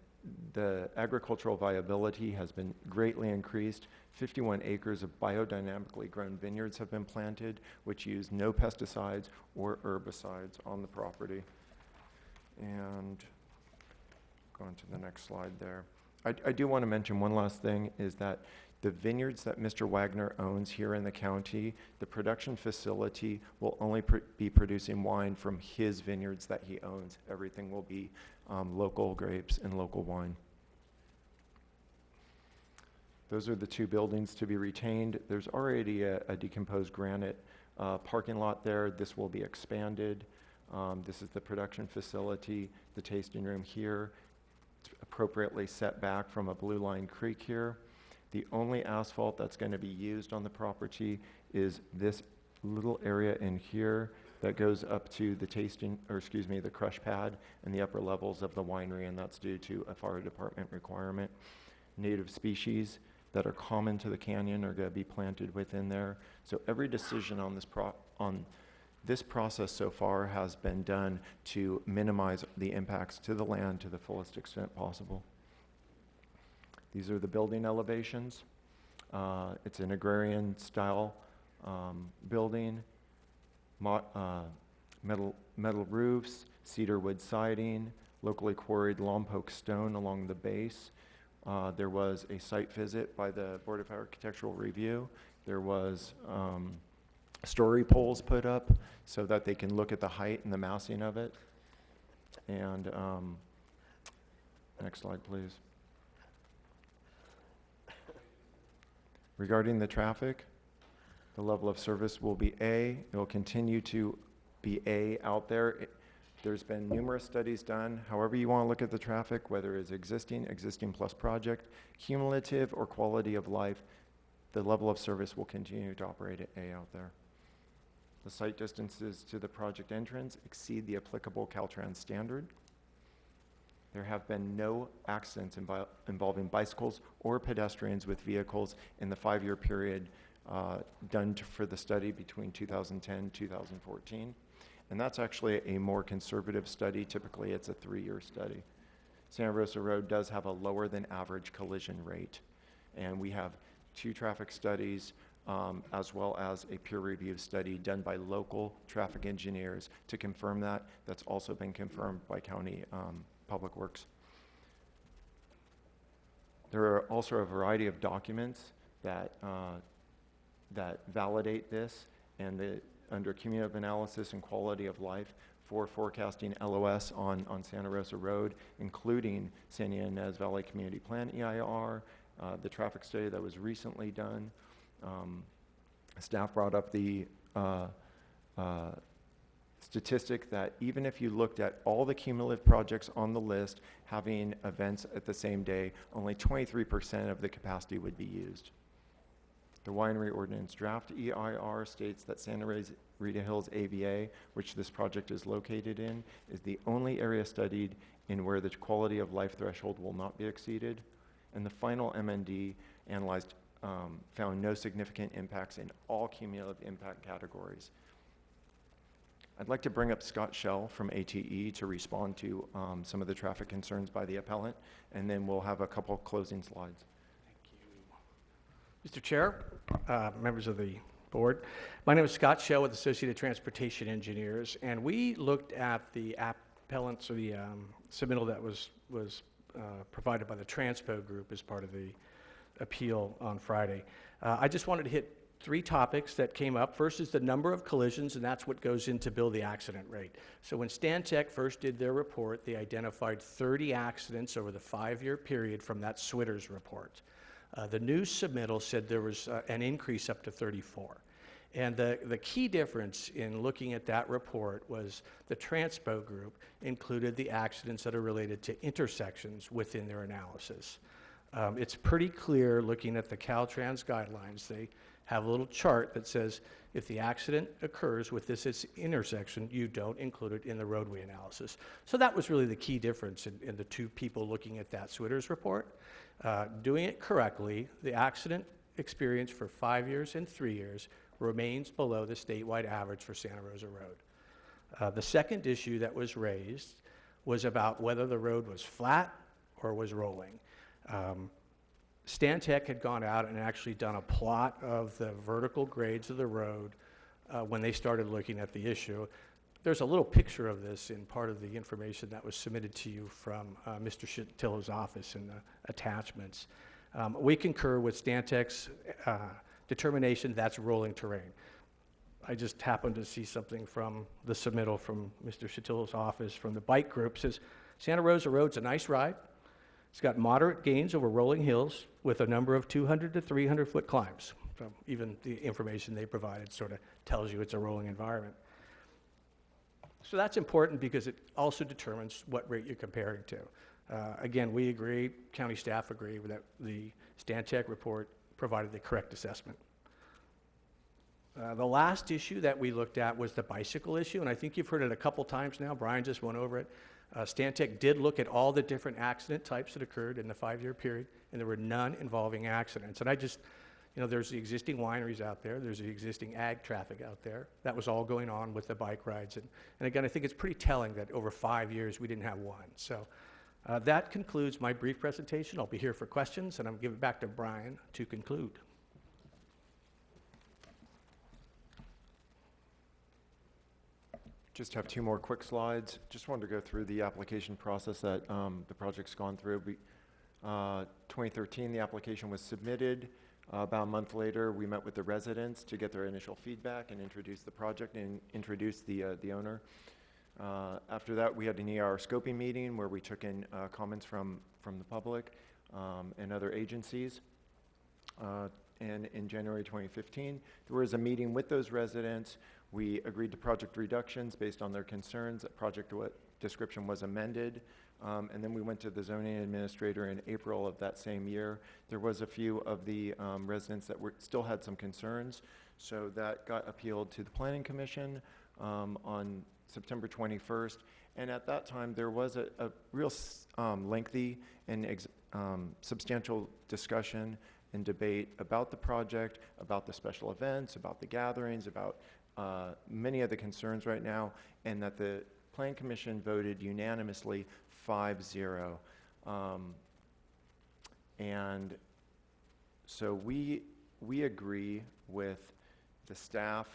the agricultural viability has been greatly increased. 51 acres of biodynamically grown vineyards have been planted, which use no pesticides or herbicides on the property. And going to the next slide there. I do want to mention one last thing, is that the vineyards that Mr. Wagner owns here in the county, the production facility will only be producing wine from his vineyards that he owns. Everything will be local grapes and local wine. Those are the 2 buildings to be retained. There's already a decomposed granite parking lot there. This will be expanded. This is the production facility, the tasting room here. It's appropriately set back from a Blue Line Creek here. The only asphalt that's going to be used on the property is this little area in here that goes up to the the crush pad and the upper levels of the winery, and that's due to a fire department requirement. Native species that are common to the canyon are going to be planted within there. So every decision on this process so far has been done to minimize the impacts to the land to the fullest extent possible. These are the building elevations. It's an agrarian style building, metal roofs, cedar wood siding, locally quarried Lompoc stone along the base. There was a site visit by the Board of Architectural Review. There was story poles put up so that they can look at the height and the massing of it. And next slide, please. Regarding the traffic, the level of service will be A. It will continue to be A out there. There's been numerous studies done. However you want to look at the traffic, whether it's existing plus project, cumulative, or quality of life, the level of service will continue to operate at A out there. The site distances to the project entrance exceed the applicable Caltrans standard. There have been no accidents involving bicycles or pedestrians with vehicles in the 5-year period done for the study between 2010 and 2014. And that's actually a more conservative study. Typically, it's a 3-year study. Santa Rosa Road does have a lower than average collision rate. And we have 2 traffic studies as well as a peer-reviewed study done by local traffic engineers to confirm that. That's also been confirmed by County Public Works. There are also a variety of documents that validate this, and under cumulative analysis and quality of life for forecasting LOS on Santa Rosa Road, including San Ynez Valley Community Plan EIR, the traffic study that was recently done. Staff brought up the statistic that even if you looked at all the cumulative projects on the list having events at the same day, only 23% of the capacity would be used. The winery ordinance draft EIR states that Santa Rita Hills AVA, which this project is located in, is the only area studied in where the quality of life threshold will not be exceeded. And the final MND analyzed found no significant impacts in all cumulative impact categories. I'd like to bring up Scott Schell from ATE to respond to some of the traffic concerns by the appellant, and then we'll have a couple closing slides. Mr. Chair, members of the board, my name is Scott Schell with Associated Transportation Engineers, and we looked at the appellants, or the submittal that was provided by the Transpo Group as part of the appeal on Friday. I just wanted to hit three topics that came up. First is the number of collisions, and that's what goes in to build the accident rate. So when Stantec first did their report, they identified 30 accidents over the 5-year period from that Switters report. The new submittal said there was an increase up to 34. And the key difference in looking at that report was the Transpo group included the accidents that are related to intersections within their analysis. It's pretty clear looking at the Caltrans guidelines. They have a little chart that says if the accident occurs with this intersection, you don't include it in the roadway analysis. So that was really the key difference in the two people looking at that Switters report. Doing it correctly, the accident experience for 5 years and 3 years remains below the statewide average for Santa Rosa Road. The second issue that was raised was about whether the road was flat or was rolling. Stantec had gone out and actually done a plot of the vertical grades of the road when they started looking at the issue. There's a little picture of this in part of the information that was submitted to you from Mr. Chantillo's office in the attachments. We concur with Stantec's determination that's rolling terrain. I just happened to see something from the submittal from Mr. Chantillo's office from the bike group. It says, Santa Rosa Road's a nice ride. It's got moderate gains over rolling hills with a number of 200 to 300 foot climbs. So even the information they provided sort of tells you it's a rolling environment. So that's important because it also determines what rate you're comparing to. Again, we agree, county staff agree that the Stantec report provided the correct assessment. The last issue that we looked at was the bicycle issue, and I think you've heard it a couple times now. Brian just went over it. Stantec did look at all the different accident types that occurred in the 5-year period, and there were none involving accidents. And I just, there's the existing wineries out there, there's the existing ag traffic out there. That was all going on with the bike rides. And again, I think it's pretty telling that over 5 years we didn't have one. So that concludes my brief presentation. I'll be here for questions, and I'm giving it back to Brian to conclude. Just have 2 more quick slides. Just wanted to go through the application process that the project's gone through. 2013, the application was submitted. About a month later, we met with the residents to get their initial feedback and introduce the project and introduce the owner. After that, we had an ER scoping meeting where we took in comments from the public and other agencies. And in January 2015, there was a meeting with those residents. We agreed to project reductions based on their concerns. That project description was amended. And then we went to the zoning administrator in April of that same year. There was a few of the residents that still had some concerns. So that got appealed to the Planning Commission on September 21st. And at that time, there was a real lengthy and substantial discussion and debate about the project, about the special events, about the gatherings, about many of the concerns right now, and that the Plan Commission voted unanimously 5-0. And so we agree with the staff.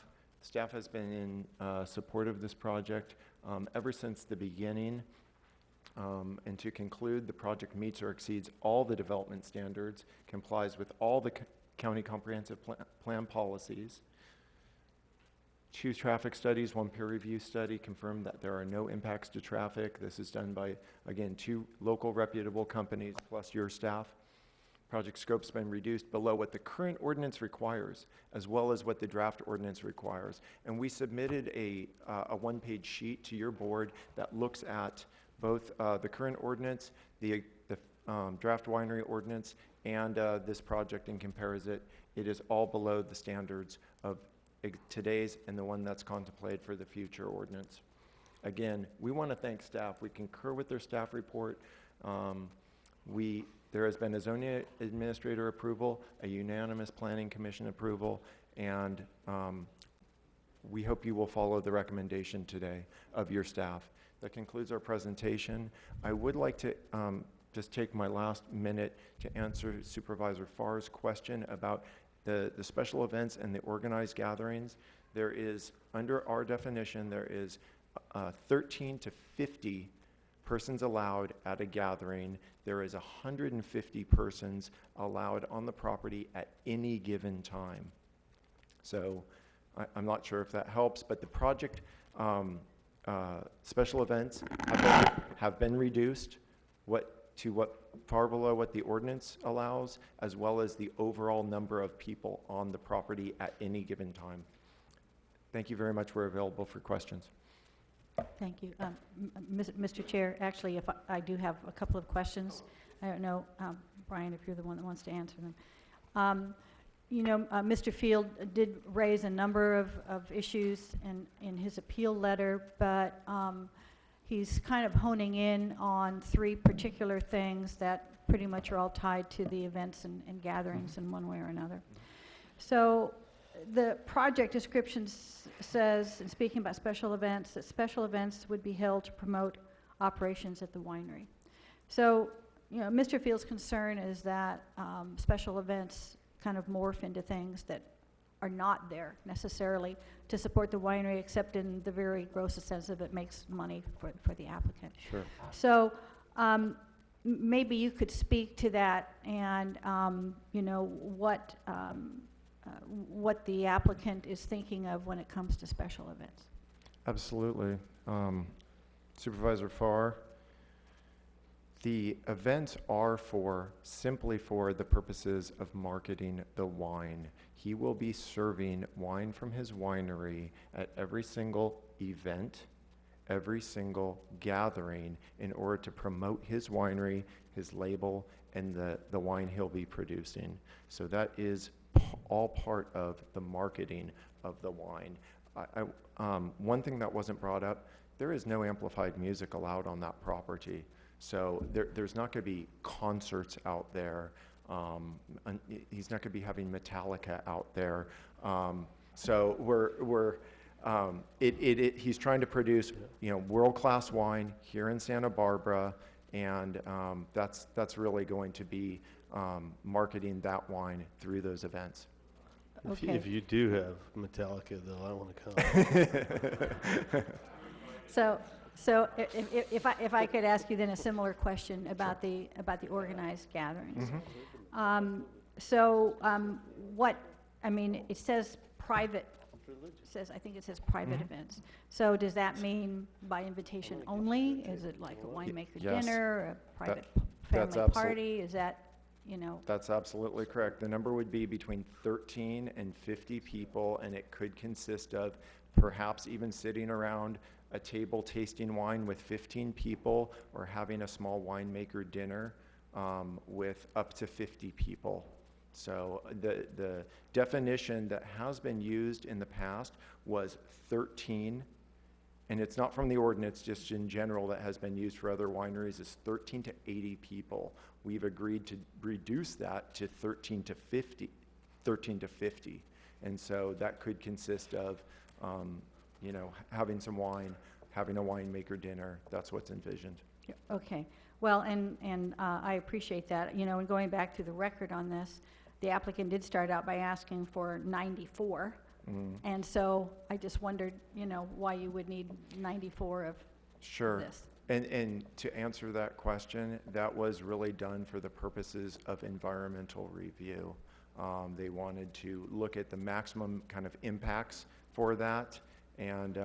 Staff has been in support of this project ever since the beginning. And to conclude, the project meets or exceeds all the development standards, complies with all the county comprehensive plan policies. 2 traffic studies, 1 peer review study confirmed that there are no impacts to traffic. This is done by, again, 2 local reputable companies plus your staff. Project scope's been reduced below what the current ordinance requires, as well as what the draft ordinance requires. And we submitted a 1-page sheet to your board that looks at both the current ordinance, the draft winery ordinance, and this project, and compares it. It is all below the standards of today's and the one that's contemplated for the future ordinance. Again, we want to thank staff. We concur with their staff report. There has been a zoning administrator approval, a unanimous planning commission approval, and we hope you will follow the recommendation today of your staff. That concludes our presentation. I would like to just take my last minute to answer Supervisor Farr's question about the special events and the organized gatherings. There is, under our definition, there is 13 to 50 persons allowed at a gathering. There is 150 persons allowed on the property at any given time. So I'm not sure if that helps, but the project special events have been reduced far below what the ordinance allows, as well as the overall number of people on the property at any given time. Thank you very much. We're available for questions. Thank you. Mr. Chair, actually, if I do have a couple of questions. I don't know, Brian, if you're the one that wants to answer them. Mr. Field did raise a number of issues in his appeal letter, but he's kind of honing in on 3 particular things that pretty much are all tied to the events and gatherings in one way or another. So the project description says, and speaking about special events, that special events would be held to promote operations at the winery. So, Mr. Field's concern is that special events kind of morph into things that are not there necessarily to support the winery, except in the very grossest sense of it makes money for the applicant. Sure. So maybe you could speak to that and, what the applicant is thinking of when it comes to special events. Absolutely. Supervisor Farr, the events are simply for the purposes of marketing the wine. He will be serving wine from his winery at every single event, every single gathering, in order to promote his winery, his label, and the wine he'll be producing. So that is all part of the marketing of the wine. One thing that wasn't brought up, there is no amplified music allowed on that property. So there's not going to be concerts out there. He's not going to be having Metallica out there. So he's trying to produce, world-class wine here in Santa Barbara, and that's really going to be marketing that wine through those events. Okay. If you do have Metallica, though, I want to come. So if I could ask you then a similar question about the organized gatherings. Mm-hmm. It says private. I think it says private events. So does that mean by invitation only? Is it like a winemaker Yes. dinner, a private That's family party? Is that, That's absolutely correct. The number would be between 13 and 50 people, and it could consist of perhaps even sitting around a table tasting wine with 15 people, or having a small winemaker dinner with up to 50 people. So the definition that has been used in the past was 13, and it's not from the ordinance, just in general that has been used for other wineries, is 13 to 80 people. We've agreed to reduce that to 13 to 50. And so that could consist of, having some wine, having a winemaker dinner. That's what's envisioned. Okay. Well, and I appreciate that. And going back to the record on this, the applicant did start out by asking for 94. And so I just wondered, why you would need 94 of Sure. this. And to answer that question, that was really done for the purposes of environmental review. They wanted to look at the maximum kind of impacts for that, and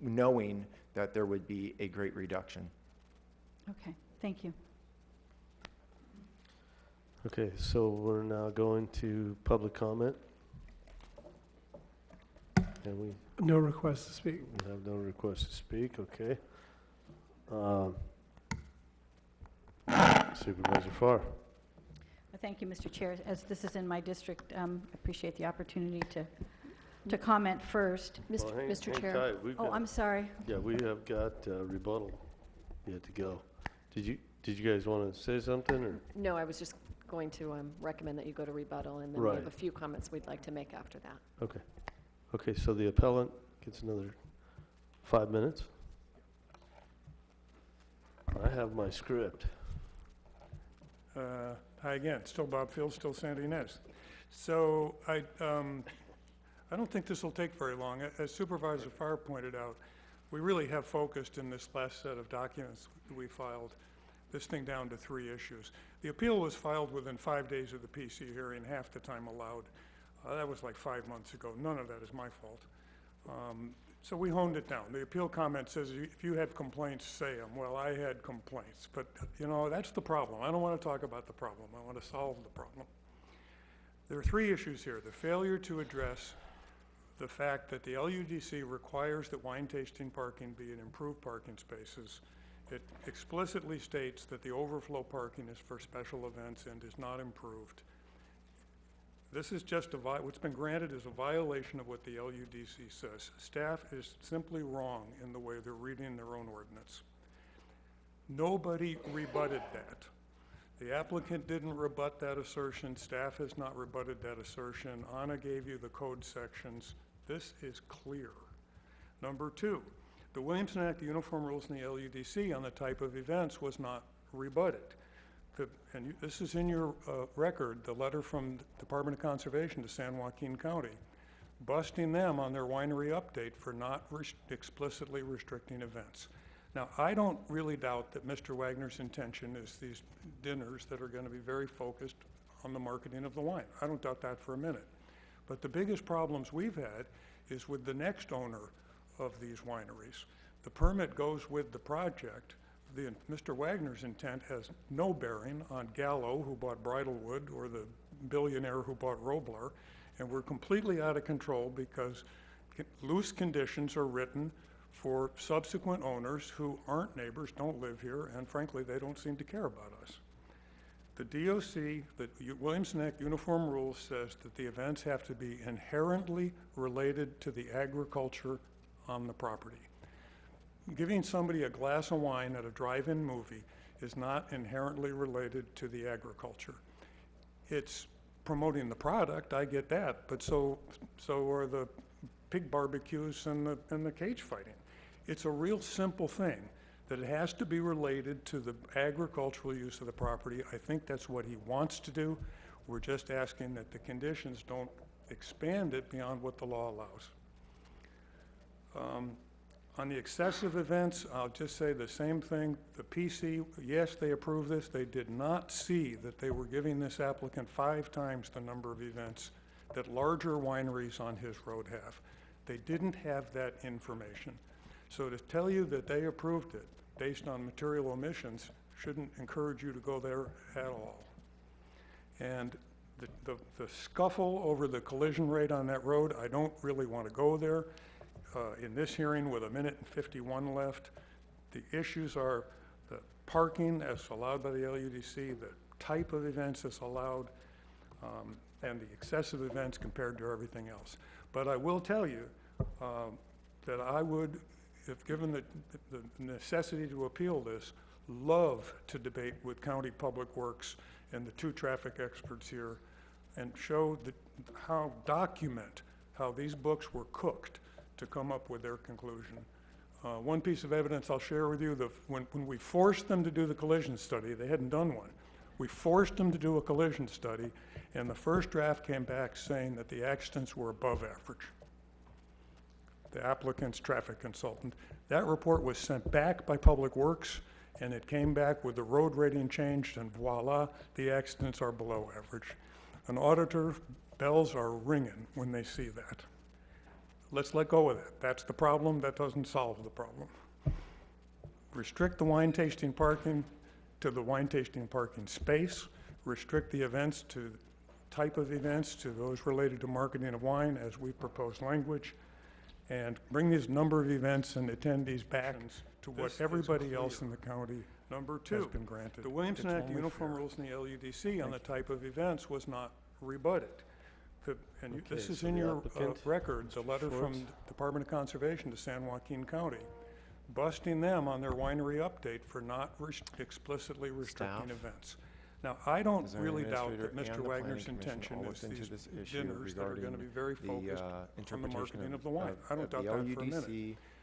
knowing that there would be a great reduction. Okay. Thank you. Okay, so we're now going to public comment. And we No request to speak. have no request to speak, okay. Supervisor Farr. Thank you, Mr. Chair. As this is in my district, I appreciate the opportunity to comment first. Well, hang Chair. tight. We've Oh, got- I'm sorry. Yeah, we have got rebuttal yet to go. Did you guys want to say something, or? No, I was just going to recommend that you go to rebuttal, and then we Right. have a few comments we'd like to make after that. Okay. Okay, so the appellant gets another 5 minutes. I have my script. Hi again, still Bob Field, still Santa Ynez. So I don't think this will take very long. As Supervisor Farr pointed out, we really have focused in this last set of documents that we filed this thing down to 3 issues. The appeal was filed within 5 days of the PC hearing, half the time allowed. That was like 5 months ago. None of that is my fault. So we honed it down. The appeal comment says if you have complaints, say them. Well, I had complaints, but that's the problem. I don't want to talk about the problem. I want to solve the problem. There are 3 issues here. The failure to address the fact that the LUDC requires that wine tasting parking be in improved parking spaces. It explicitly states that the overflow parking is for special events and is not improved. This is just what's been granted is a violation of what the LUDC says. Staff is simply wrong in the way they're reading their own ordinance. Nobody rebutted that. The applicant didn't rebut that assertion. Staff has not rebutted that assertion. Anna gave you the code sections. This is clear. Number 2, the Williamson Act, the uniform rules in the LUDC on the type of events was not rebutted. This is in your record, the letter from the Department of Conservation to San Joaquin County, busting them on their winery update for not explicitly restricting events. Now, I don't really doubt that Mr. Wagner's intention is these dinners that are going to be very focused on the marketing of the wine. I don't doubt that for a minute. But the biggest problems we've had is with the next owner of these wineries. The permit goes with the project. Mr. Wagner's intent has no bearing on Gallo, who bought Bridalwood, or the billionaire who bought Robler, and we're completely out of control because loose conditions are written for subsequent owners who aren't neighbors, don't live here, and frankly, they don't seem to care about us. The DOC, the Williamson Act uniform rules says that the events have to be inherently related to the agriculture on the property. Giving somebody a glass of wine at a drive-in movie is not inherently related to the agriculture. It's promoting the product, I get that, but so are the pig barbecues and the cage fighting. It's a real simple thing, that it has to be related to the agricultural use of the property. I think that's what he wants to do. We're just asking that the conditions don't expand it beyond what the law allows. On the excessive events, I'll just say the same thing. The PC, yes, they approved this. They did not see that they were giving this applicant 5 times the number of events that larger wineries on his road have. They didn't have that information. So to tell you that they approved it based on material omissions shouldn't encourage you to go there at all. And the scuffle over the collision rate on that road, I don't really want to go there. In this hearing with 1:51 left, the issues are the parking as allowed by the LUDC, the type of events as allowed, and the excessive events compared to everything else. But I will tell you that I would, if given the necessity to appeal this, love to debate with County Public Works and the 2 traffic experts here and show document how these books were cooked to come up with their conclusion. One piece of evidence I'll share with you, when we forced them to do the collision study, they hadn't done one. We forced them to do a collision study, and the first draft came back saying that the accidents were above average. The applicant's traffic consultant. That report was sent back by Public Works, and it came back with the road rating changed, and voila, the accidents are below average. An auditor, bells are ringing when they see that. Let's let go of that. That's the problem. That doesn't solve the problem. Restrict the wine tasting parking to the wine tasting parking space. Restrict the events to type of events to those related to marketing of wine as we propose language. And bring these number of events and attendees back to what everybody else in the county Number 2 has been granted. The Williamson Act uniform rules in the LUDC on the type of events was not rebutted. And this is in your record, the letter from the Department of Conservation to San Joaquin County, busting them on their winery update for not explicitly restricting events. Now, I don't really doubt that Mr. Wagner's intention is these dinners that are going to be very focused on the marketing of the wine. I don't doubt that for a minute.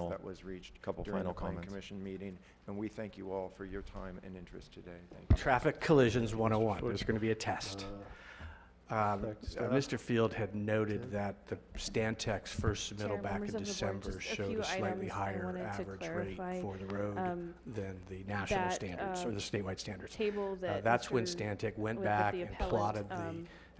compromise that was reached during the Plan Commission meeting, and we thank you all for your time and interest today. Thank you. Traffic collisions 101, there's going to be a test. Mr. Field had noted that the Stantec's first submittal back in December showed a slightly higher average rate for the road than the national standards or the statewide standards. Table that That's when Mr. Stantec went that back the and appellant, plotted the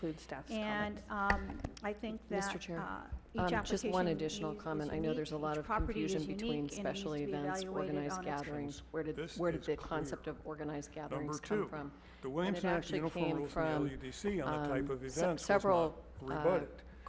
include staff's And comments. I think Mr. that Chair, each application just one additional is comment. I know unique, there's a lot each of property is confusion between unique, and it special needs to be events, evaluated organized on its gatherings. This Where did is the clear. concept of organized gatherings Number come two, from? the Williams it Act actually uniform came rules from, and the LEDC on the type of se- events was several, not rebutted.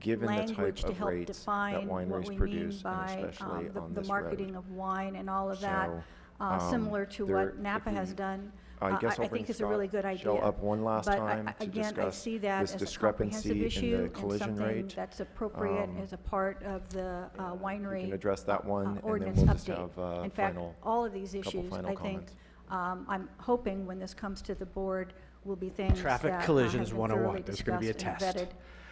given the language type to of help rates that define what wineries we mean produce, and by especially on the this marketing road. of wine and all of that, So, similar to there- what Napa if has we- done. I guess I'll I bring think it's a really good Shell idea. up one last But time to again, I discuss see that this as a comprehensive discrepancy in issue the and collision something rate. that's appropriate as a part of the We winery can address that one, and then ordinance we'll just update. have In fact, final, all of these couple issues, final I think, comments. I'm hoping when this comes to the board, will be things Traffic that collisions have been 101. thoroughly There's gonna be a discussed and test.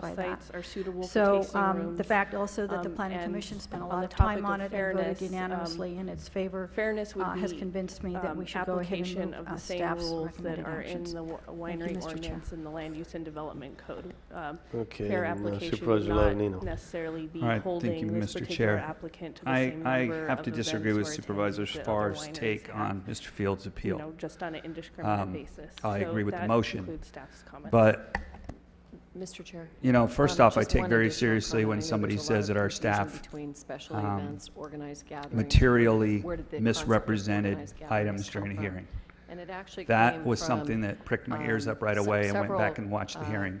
satisfy that. sites are suitable for So tasting rooms. the fact also that the planning and commission spent a on lot the of time topic on of it and voted fairness, unanimously in its favor fairness would has be convinced me that we should go ahead and application move of the same staff's rules that recommended are in actions. the winery Mr. Chair. ordinance and the land use and development code. Okay, Fair and, application would Supervisor not Lavanino. necessarily be All right, thank you, holding this Mr. particular Chair. applicant to the I same number have of to disagree with events or Supervisors attendees that Farr's other wineries take have, on Mr. Fields' you appeal. know, just on an indiscriminate Um, basis. I So agree with the that motion, concludes staff's comments. But, Mr. Chair. you know, first off, I Just take one very additional seriously comment. when I know somebody there's a lot says of that our confusion staff between special events, organized gatherings. materially Where did the concept of misrepresented organized gatherings items come during a from? hearing. And it actually That came was from, something that pricked my ears up right away and went back and watched the hearing.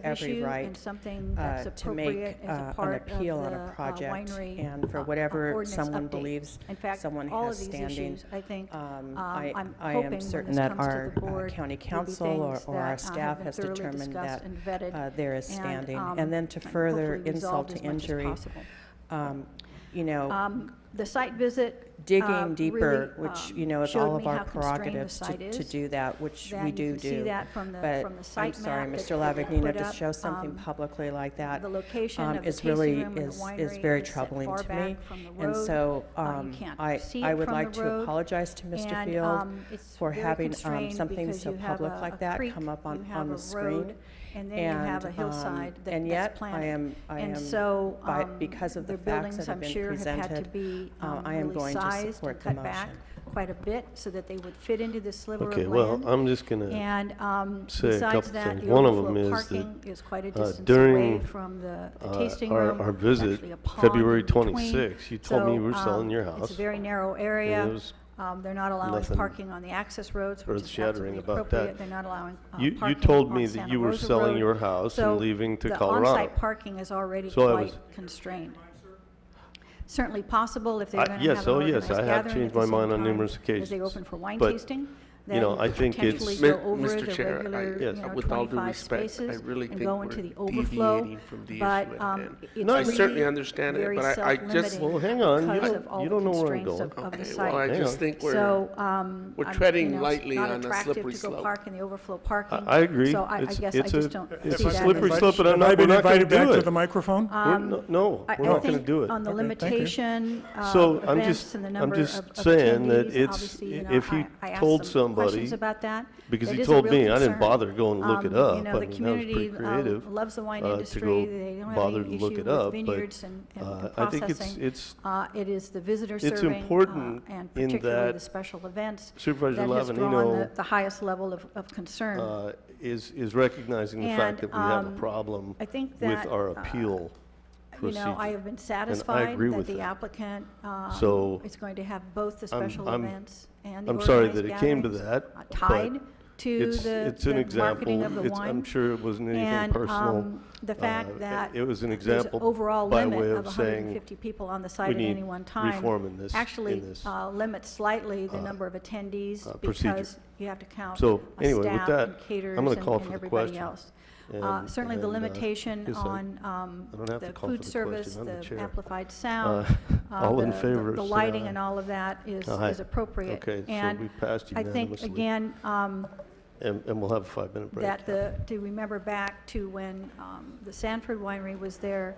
sensitive every issue right and something that's to make appropriate as a an part of appeal on the a project, winery and for whatever ordinance someone update. believes In fact, someone all has of these standing, issues, I think, I'm I hoping am when certain this that comes to our the board county will be council things or our that, staff have been has thoroughly determined discussed that and vetted, there is and, standing. And then to and further hopefully insult resolved to as much as injury, possible. you know, The site visit digging deeper, really, which, you know, it's showed all of me our how constrained the prerogatives site to is. do that, which Then we you do can see do. that from But the I'm site sorry, map Mr. that they Lavignon, put to up. show something publicly like that The location of the is tasting really, room and the is winery very is set troubling far to back me. from the And road. so, You can't see I it would from like the to road. apologize to Mr. And, Field it's for very having constrained something because so you have public a like that creek, come up you have on a the screen. road, and then you have a hillside And that's yet, planted. I And am, so, because of the their facts buildings, that have I'm been sure, have had to presented, be I am really going to sized and support the cut back motion. quite a bit so that they would fit into this sliver Okay, of well, land. I'm just gonna And say a besides couple that, things. the One of them overflow is parking is quite a distance away during from the tasting our room. There's visit, actually a pond February in between. 26th, you told me you were So, selling your It's house. a very narrow and area. there was They're not allowing nothing parking on the access roads, which is earth-shattering absolutely about that. appropriate. They're not allowing You parking told me on that Santa you were Rosa selling Road. your house So and leaving to the Colorado. on-site parking is already So I quite was- constrained. Certainly possible if they're going to Yes, have an oh organized yes, I gathering have at changed the my same mind on time numerous as occasions. they open for wine But, tasting. you know, then I think potentially it's- go over Mr. the Chair, regular, Yes. you know, with all due 25 respect, I spaces really and think go we're into the overflow. deviating from the But issue at hand. it's No, I really certainly understand it, very but I just- self-limiting Well, hang on, you because don't- of all you the don't know where I'm constraints going. of the Okay, site. well, I Hang just on. think we're So, we're I'm, treading you know, lightly not on a attractive slippery to go slope. park in the overflow parking. I agree. So I It's- guess I it's just a- don't it's see a that slippery as- slope, but I'm Have not, I we're been not gonna invited back do to it. the microphone? No, I we're not gonna think do it. on the Okay, thank you. limitation So of I'm events just, and the I'm number just of saying that attendees, it's, obviously, you know, if he I asked told some questions somebody, about that. because It he is a told real me, I didn't concern. bother going to look it You up. know, I the mean, that was community pretty creative loves the wine to industry. go They don't have bother any to look issue it with up, but vineyards and I think processing. it's It is the visitor it's serving, important and in particularly that the special events Supervisor that has drawn Lavanino the highest level of concern. is recognizing the fact that we have a problem I think with that, our appeal you know, I procedure. have been satisfied agree that with the that. applicant So, is going to have both the special I'm- events and the I'm sorry organized that it came to gatherings, that, tied but to it's an the marketing example. of the It's, I'm wine. sure it wasn't anything And personal. the fact that It was an there's example overall by limit way of of saying 150 people on the we site at need any one time reform in this, actually in this. limits slightly the number of attendees procedure. because you have to count So, anyway, with staff that, and caterers I'm gonna and call and for the everybody question. else. And- Certainly the and, limitation yes, I on don't have the to call for food the service, question. I'm the the chair. amplified sound, All in favor, the say lighting aye. and all of that is Aye. appropriate. Okay, so And we passed I think, unanimously. again, And we'll have a 5-minute break. to remember back to when the Sanford Winery was there,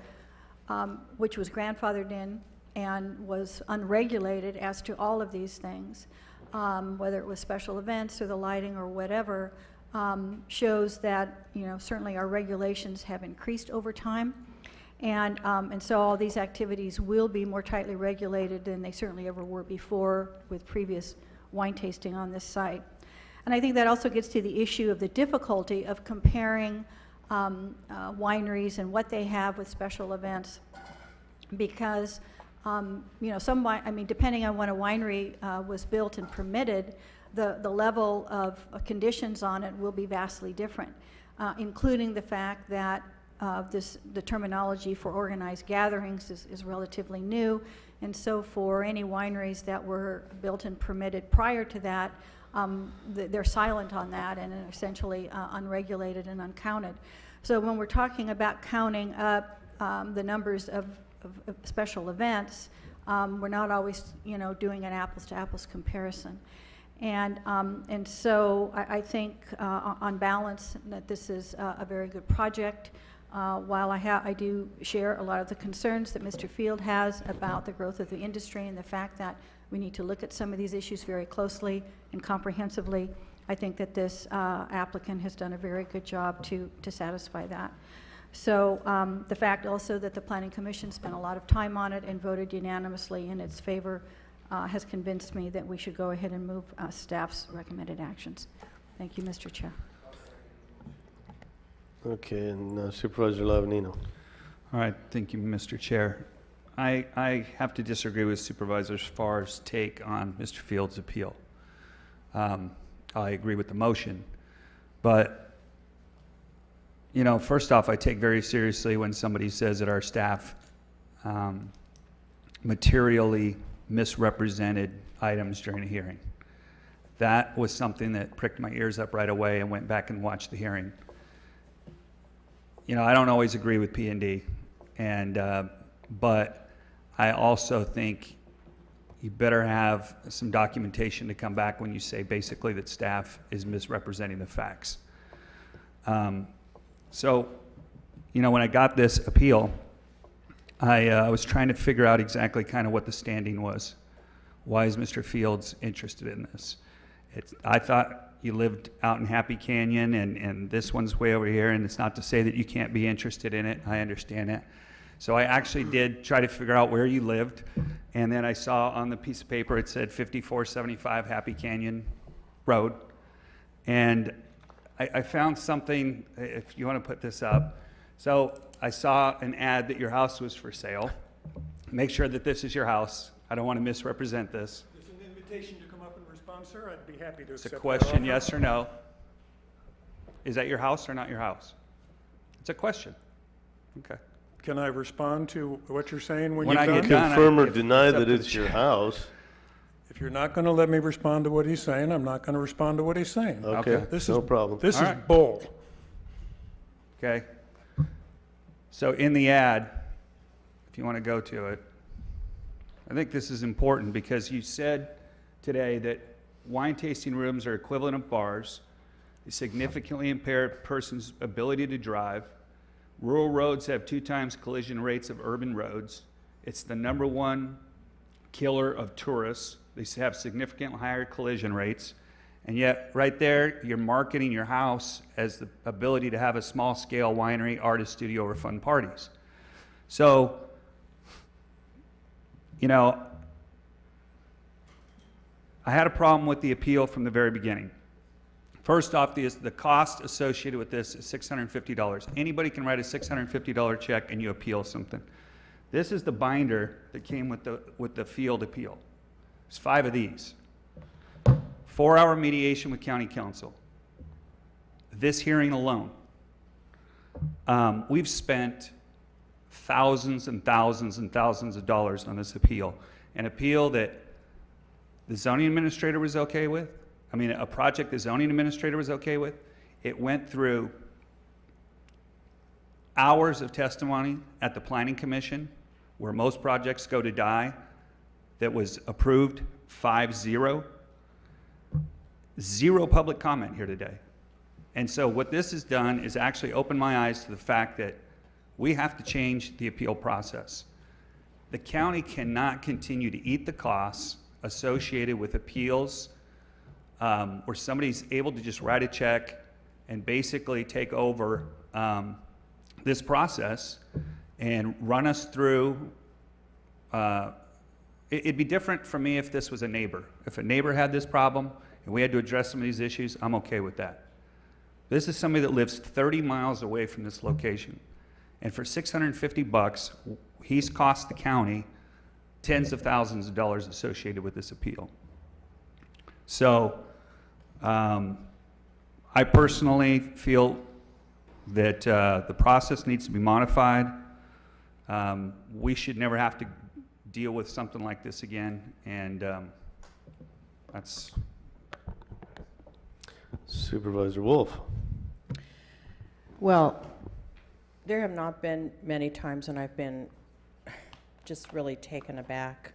which was grandfathered in and was unregulated as to all of these things, whether it was special events or the lighting or whatever, shows that, you know, certainly our regulations have increased over time. And so all these activities will be more tightly regulated than they certainly ever were before with previous wine tasting on this site. And I think that also gets to the issue of the difficulty of comparing wineries and what they have with special events, because you know, I mean, depending on when a winery was built and permitted, the level of conditions on it will be vastly different, including the fact that the terminology for organized gatherings is relatively new, and so for any wineries that were built and permitted prior to that, they're silent on that and are essentially unregulated and uncounted. So when we're talking about counting up the numbers of special events, we're not always, you know, doing an apples-to-apples comparison. And so I think on balance that this is a very good project. While I do share a lot of the concerns that Mr. Field has about the growth of the industry and the fact that we need to look at some of these issues very closely and comprehensively, I think that this applicant has done a very good job to satisfy that. So the fact also that the Planning Commission spent a lot of time on it and voted unanimously in its favor has convinced me that we should go ahead and move staff's recommended actions. Thank you, Mr. Chair. Okay, and Supervisor Lavanino. All right, thank you, Mr. Chair. I have to disagree with Supervisor Farr's take on Mr. Field's appeal. I agree with the motion, but, you know, first off, I take very seriously when somebody says that our staff materially misrepresented items during a hearing. That was something that pricked my ears up right away and went back and watched the hearing. You know, I don't always agree with P&D, but I also think you better have some documentation to come back when you say basically that staff is misrepresenting the facts. So, you know, when I got this appeal, I was trying to figure out exactly kind of what the standing was. Why is Mr. Fields interested in this? I thought you lived out in Happy Canyon, and this one's way over here, and it's not to say that you can't be interested in it. I understand it. So I actually did try to figure out where you lived, and then I saw on the piece of paper it said 5475 Happy Canyon Road. And I found something, if you want to put this up. So I saw an ad that your house was for sale. Make sure that this is your house. I don't want to misrepresent this. Is an invitation to come up and respond, sir? I'd be happy to It's a accept that question, offer. yes or no. Is that your house or not your house? It's a question. Okay. Can I respond to what you're saying when When you're I done? get done, Confirm or if deny it's up that to the it's your chair. house. If you're not going to let me respond to what he's saying, I'm not going to respond to what he's saying. Okay, This no is problem. This All is right. bull. Okay. So in the ad, if you want to go to it, I think this is important because you said today that wine tasting rooms are equivalent of bars. They significantly impair a person's ability to drive. Rural roads have 2 times collision rates of urban roads. It's the #1 killer of tourists. They have significantly higher collision rates. And yet, right there, you're marketing your house as the ability to have a small-scale winery, artist studio, or fun parties. So, you know, I had a problem with the appeal from the very beginning. First off, the cost associated with this is $650. Anybody can write a $650 check and you appeal something. This is the binder that came with the field appeal. There's 5 of these. 4-hour mediation with county council. This hearing alone. We've spent thousands and thousands and thousands of dollars on this appeal. An appeal that the zoning administrator was okay with. I mean, a project the zoning administrator was okay with. It went through hours of testimony at the planning commission, where most projects go to die, that was approved 5-0. 0 public comment here today. And so what this has done is actually open my eyes to the fact that we have to change the appeal process. The county cannot continue to eat the costs associated with appeals where somebody's able to just write a check and basically take over this process and run us through. It'd be different for me if this was a neighbor. If a neighbor had this problem and we had to address some of these issues, I'm okay with that. This is somebody that lives 30 miles away from this location. And for $650, he's cost the county tens of thousands of dollars associated with this appeal. So I personally feel that the process needs to be modified. We should never have to deal with something like this again, and that's... Supervisor Wolf. Well, there have not been many times when I've been just really taken aback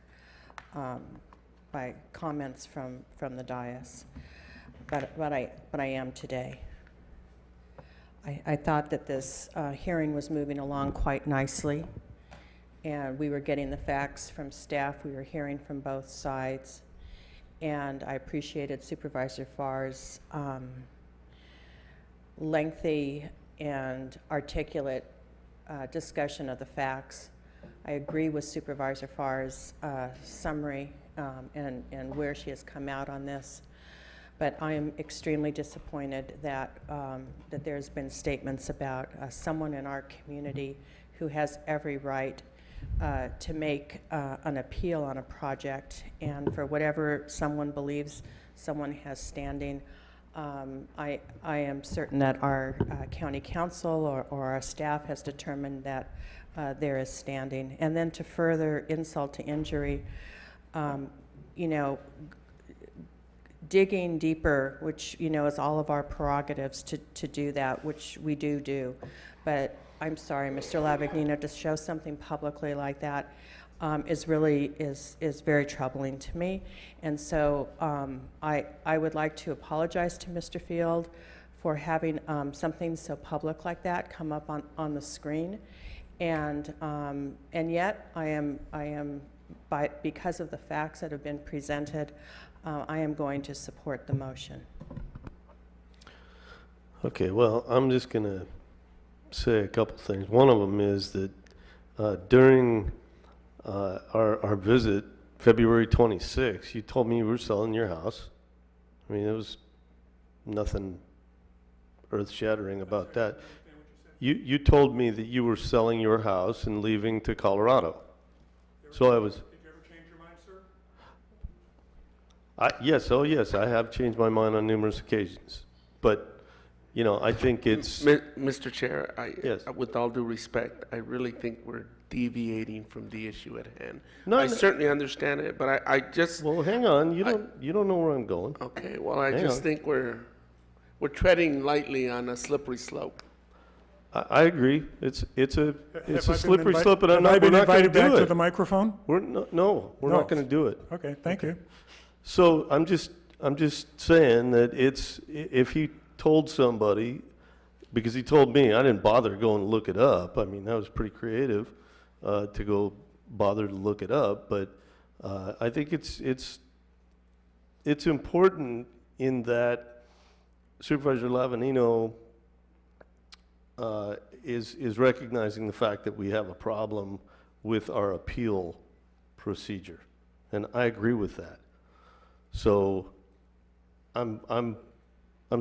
by comments from the dais, but I am today. I thought that this hearing was moving along quite nicely, and we were getting the facts from staff. We were hearing from both sides, and I appreciated Supervisor Farr's lengthy and articulate discussion of the facts. I agree with Supervisor Farr's summary and where she has come out on this. But I am extremely disappointed that that there's been statements about someone in our community who has every right to make an appeal on a project, and for whatever someone believes someone has standing, I am certain that our county council or our staff has determined that there is standing. And then to further insult to injury, you know, digging deeper, which, you know, is all of our prerogatives to do that, which we do. But I'm sorry, Mr. Lavagnino, to show something publicly like that, is very troubling to me. And so I would like to apologize to Mr. Field for having something so public like that come up on the screen. And yet because of the facts that have been presented, I am going to support the motion. Okay, well, I'm just going to say a couple things. One of them is that during our visit, February 26th, you told me you were selling your house. I mean, it was nothing earth-shattering about that. You told me that you were selling your house and leaving to Colorado. So I was... Did you ever change your mind, sir? Yes, I have changed my mind on numerous occasions. But, you know, I think it's... Mr. Chair, Yes. with all due respect, I really think we're deviating from the issue at hand. No, I no. certainly understand it, but I just, Well, hang on. You don't know where I'm going. okay, well, I Hang just on. think we're treading lightly on a slippery slope. I agree. It's a Have I been slippery invi- slope, and have I we're been not going to invited back do to it. the microphone? We're not No. going to do it. Okay, thank you. So I'm just saying that if he told somebody, because he told me, I didn't bother going to look it up. I mean, that was pretty creative to go bother to look it up. But I think it's important in that Supervisor Lavanino is recognizing the fact that we have a problem with our appeal procedure, and I agree with that. So I'm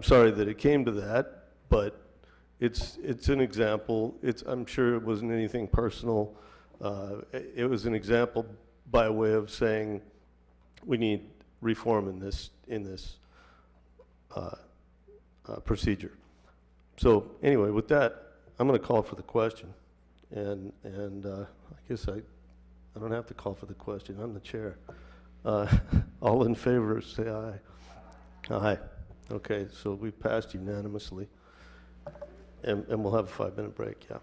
sorry that it came to that, but it's an example. I'm sure it wasn't anything personal. It was an example by way of saying we need reform in this procedure. So anyway, with that, I'm going to call for the question, and I guess I don't have to call for the question. I'm the chair. All in favor, say aye. Aye. Okay, so we passed unanimously, and we'll have a 5-minute break. Yeah.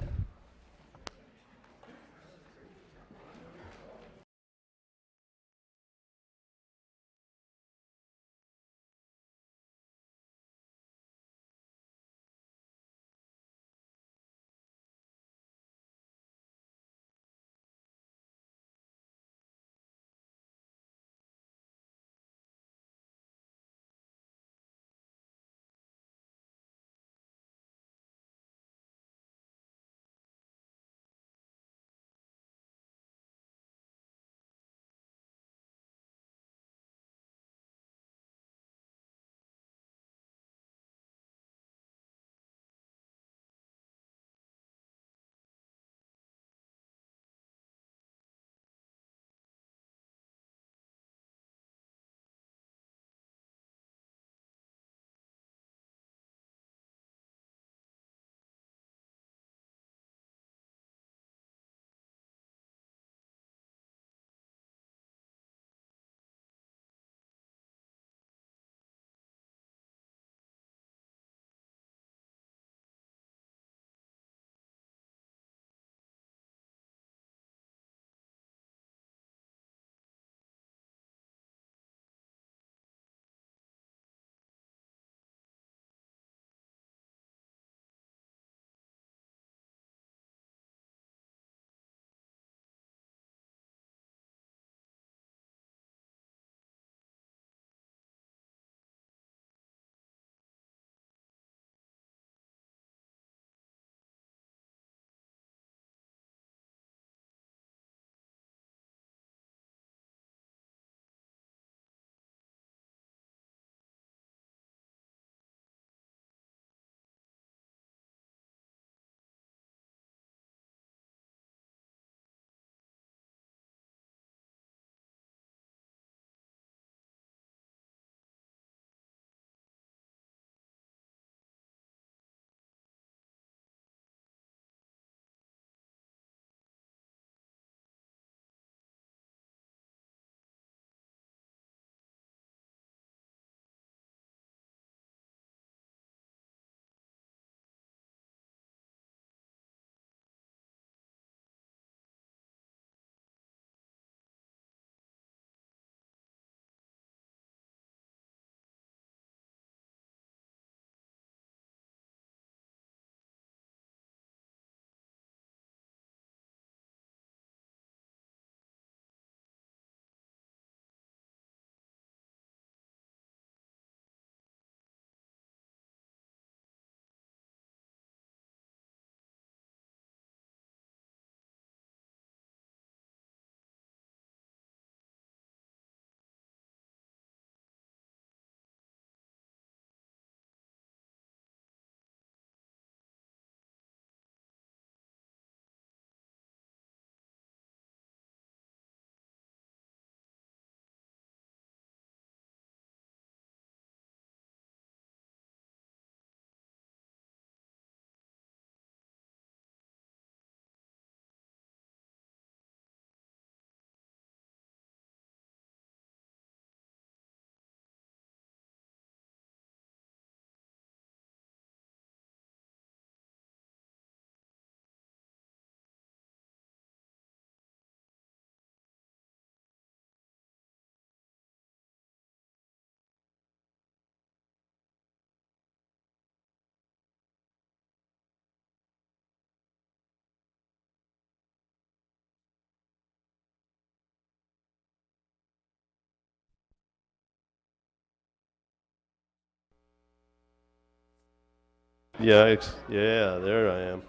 Yeah, yeah, there I am.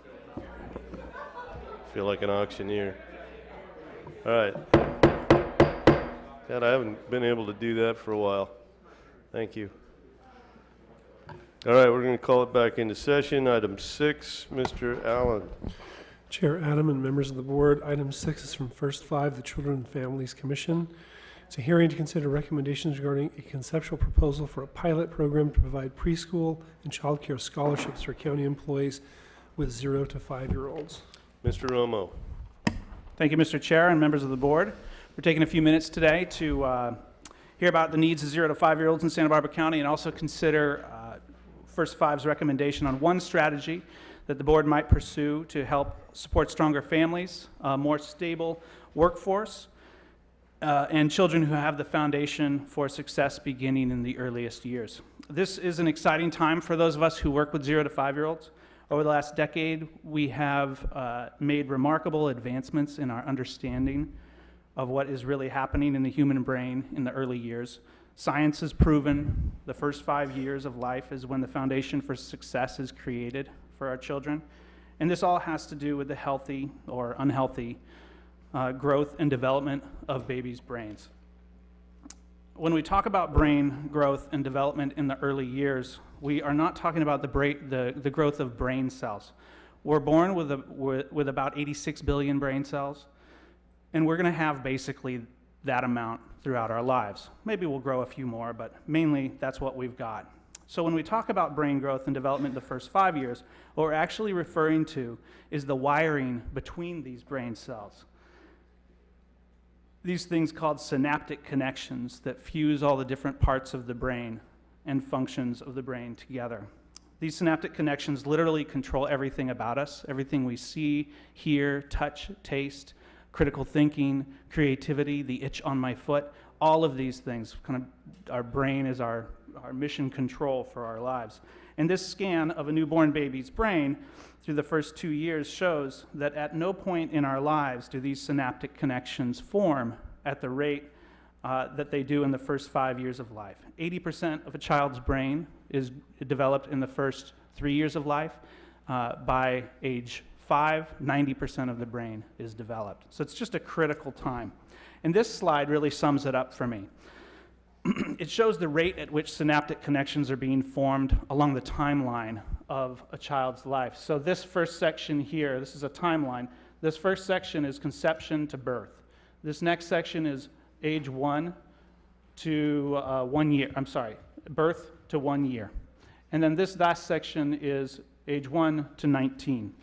Feel like an auctioneer. All right. God, I haven't been able to do that for a while. Thank you. All right, we're going to call it back into session. Item 6, Mr. Allen. Chair Adam and members of the board, item 6 is from First 5, the Children and Families Commission. It's a hearing to consider recommendations regarding a conceptual proposal for a pilot program to provide preschool and child care scholarships for county employees with 0 to 5-year-olds. Mr. Romo. Thank you, Mr. Chair and members of the board. We're taking a few minutes today to hear about the needs of 0 to 5-year-olds in Santa Barbara County and also consider First 5's recommendation on one strategy that the board might pursue to help support stronger families, a more stable workforce, and children who have the foundation for success beginning in the earliest years. This is an exciting time for those of us who work with 0 to 5-year-olds. Over the last decade, we have made remarkable advancements in our understanding of what is really happening in the human brain in the early years. Science has proven the first 5 years of life is when the foundation for success is created for our children. And this all has to do with the healthy or unhealthy growth and development of babies' brains. When we talk about brain growth and development in the early years, we are not talking about the growth of brain cells. We're born with about 86 billion brain cells, and we're going to have basically that amount throughout our lives. Maybe we'll grow a few more, but mainly that's what we've got. So when we talk about brain growth and development in the first 5 years, what we're actually referring to is the wiring between these brain cells. These things called synaptic connections that fuse all the different parts of the brain and functions of the brain together. These synaptic connections literally control everything about us, everything we see, hear, touch, taste, critical thinking, creativity, the itch on my foot, all of these things. Kind of our brain is our mission control for our lives. And this scan of a newborn baby's brain through the first 2 years shows that at no point in our lives do these synaptic connections form at the rate that they do in the first 5 years of life. 80% of a child's brain is developed in the first 3 years of life. By age 5, 90% of the brain is developed. So it's just a critical time. And this slide really sums it up for me. It shows the rate at which synaptic connections are being formed along the timeline of a child's life. So this first section here, this is a timeline. This first section is conception to birth. This next section is age 1 to 1 year. I'm sorry, birth to 1 year. And then this last section is age 1 to 19.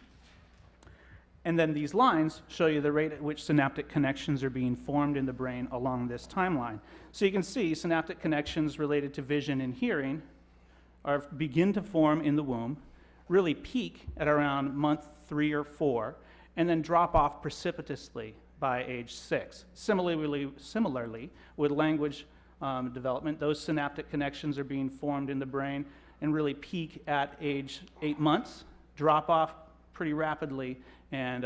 And then these lines show you the rate at which synaptic connections are being formed in the brain along this timeline. So you can see synaptic connections related to vision and hearing begin to form in the womb, really peak at around month 3 or 4, and then drop off precipitously by age 6. Similarly, with language development, those synaptic connections are being formed in the brain and really peak at age 8 months, drop off pretty rapidly, and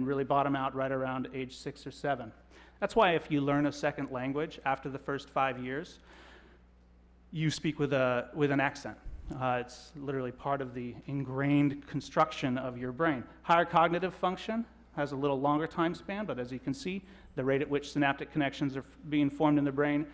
really bottom out right around age 6 or 7. That's why if you learn a second language after the first 5 years, you speak with an accent. It's literally part of the ingrained construction of your brain. Higher cognitive function has a little longer time span, but as you can see, the rate at which synaptic connections are being formed in the brain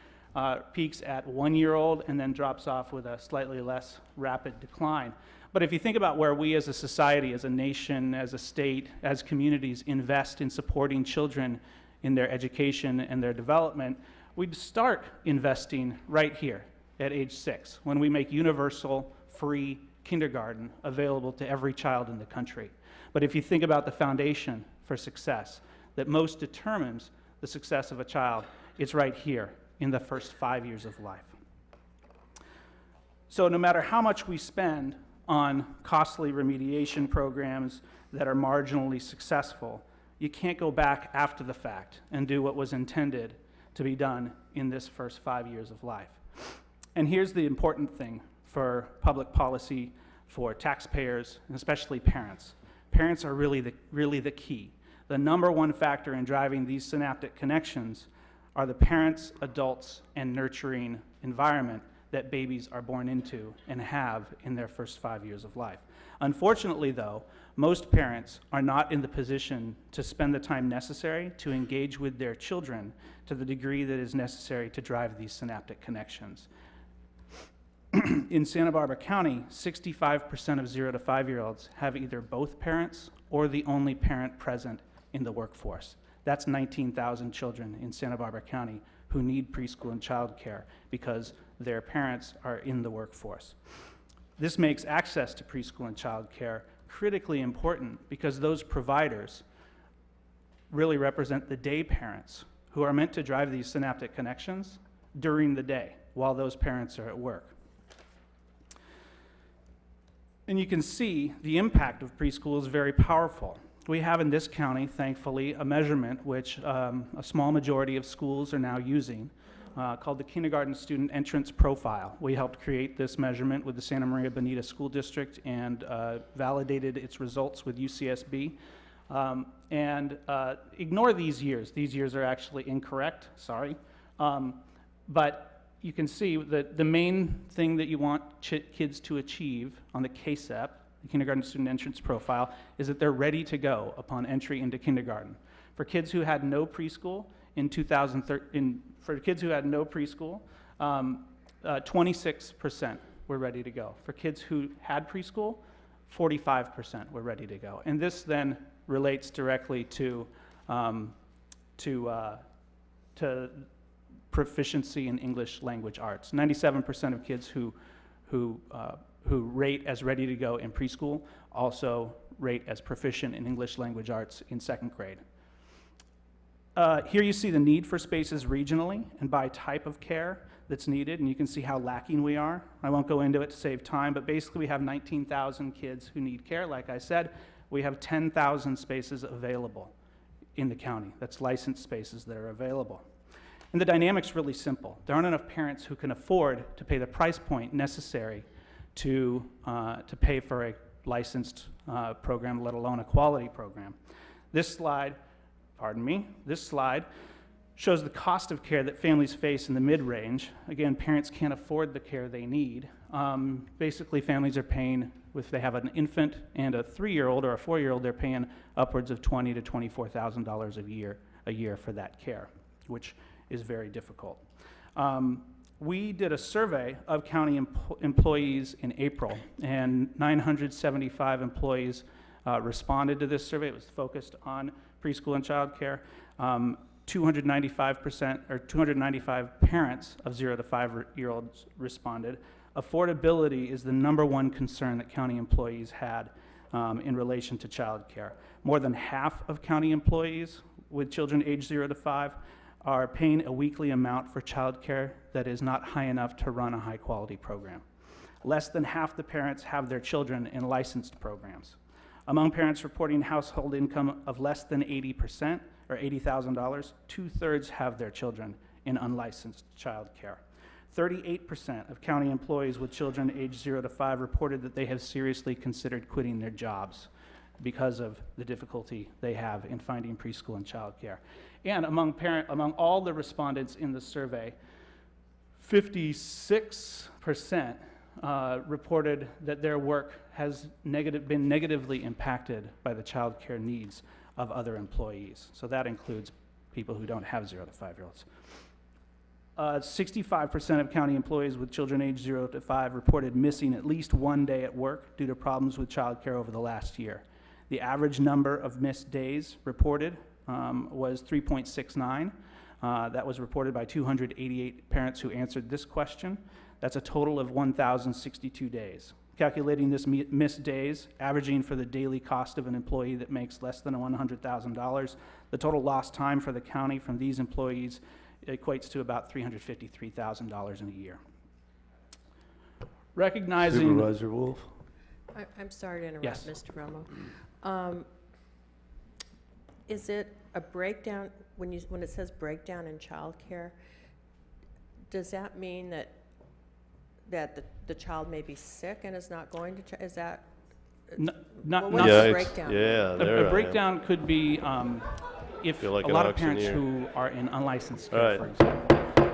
peaks at 1 year old and then drops off with a slightly less rapid decline. But if you think about where we as a society, as a nation, as a state, as communities invest in supporting children in their education and their development, we'd start investing right here at age 6 when we make universal, free kindergarten available to every child in the country. But if you think about the foundation for success that most determines the success of a child, it's right here in the first 5 years of life. So no matter how much we spend on costly remediation programs that are marginally successful, you can't go back after the fact and do what was intended to be done in this first 5 years of life. And here's the important thing for public policy, for taxpayers, and especially parents. Parents are really the key. The number one factor in driving these synaptic connections are the parents, adults, and nurturing environment that babies are born into and have in their first 5 years of life. Unfortunately, though, most parents are not in the position to spend the time necessary to engage with their children to the degree that is necessary to drive these synaptic connections. In Santa Barbara County, 65% of 0 to 5-year-olds have either both parents or the only parent present in the workforce. That's 19,000 children in Santa Barbara County who need preschool and child care because their parents are in the workforce. This makes access to preschool and child care critically important because those providers really represent the day parents who are meant to drive these synaptic connections during the day while those parents are at work. And you can see the impact of preschool is very powerful. We have in this county, thankfully, a measurement which a small majority of schools are now using called the Kindergarten Student Entrance Profile. We helped create this measurement with the Santa Maria Bonita School District and validated its results with UCSB. Ignore these years. These years are actually incorrect, sorry. But you can see that the main thing that you want kids to achieve on the KSEP, the Kindergarten Student Entrance Profile, is that they're ready to go upon entry into kindergarten. For kids who had no preschool in 2013, 26% were ready to go. For kids who had preschool, 45% were ready to go. And this then relates directly to proficiency in English language arts. 97% of kids who rate as ready to go in preschool also rate as proficient in English language arts in second grade. Here you see the need for spaces regionally and by type of care that's needed, and you can see how lacking we are. I won't go into it to save time, but basically we have 19,000 kids who need care. Like I said, we have 10,000 spaces available in the county. That's licensed spaces that are available. And the dynamic's really simple. There aren't enough parents who can afford to pay the price point necessary to pay for a licensed program, let alone a quality program. This slide shows the cost of care that families face in the mid-range. Again, parents can't afford the care they need. Basically, families are paying, if they have an infant and a 3-year-old or a 4-year-old, they're paying upwards of $20,000 to $24,000 a year for that care, which is very difficult. We did a survey of county employees in April, and 975 employees responded to this survey. It was focused on preschool and child care. 295 parents of 0 to 5-year-olds responded. Affordability is the #1 concern that county employees had in relation to child care. More than half of county employees with children aged 0 to 5 are paying a weekly amount for child care that is not high enough to run a high-quality program. Less than half the parents have their children in licensed programs. Among parents reporting household income of less than 80%, or $80,000, 2/3 have their children in unlicensed child care. 38% of county employees with children aged 0 to 5 reported that they have seriously considered quitting their jobs because of the difficulty they have in finding preschool and child care. And among all the respondents in the survey, 56% reported that their work has been negatively impacted by the child care needs of other employees. So that includes people who don't have 0 to 5-year-olds. 65% of county employees with children aged 0 to 5 reported missing at least one day at work due to problems with child care over the last year. The average number of missed days reported was 3.69. That was reported by 288 parents who answered this question. That's a total of 1,062 days. Calculating this missed days, averaging for the daily cost of an employee that makes less than $100,000, the total lost time for the county from these employees equates to about $353,000 in a year. Recognizing... Supervisor Wolf? I'm sorry to interrupt, Yes. Mr. Romo. Is it a breakdown, when it says breakdown in childcare, does that mean that the child may be sick and is not going to, is that? Not what's the breakdown? A breakdown could be if Feel like a an lot of parents auctioneer. who are in unlicensed care, All right. for example.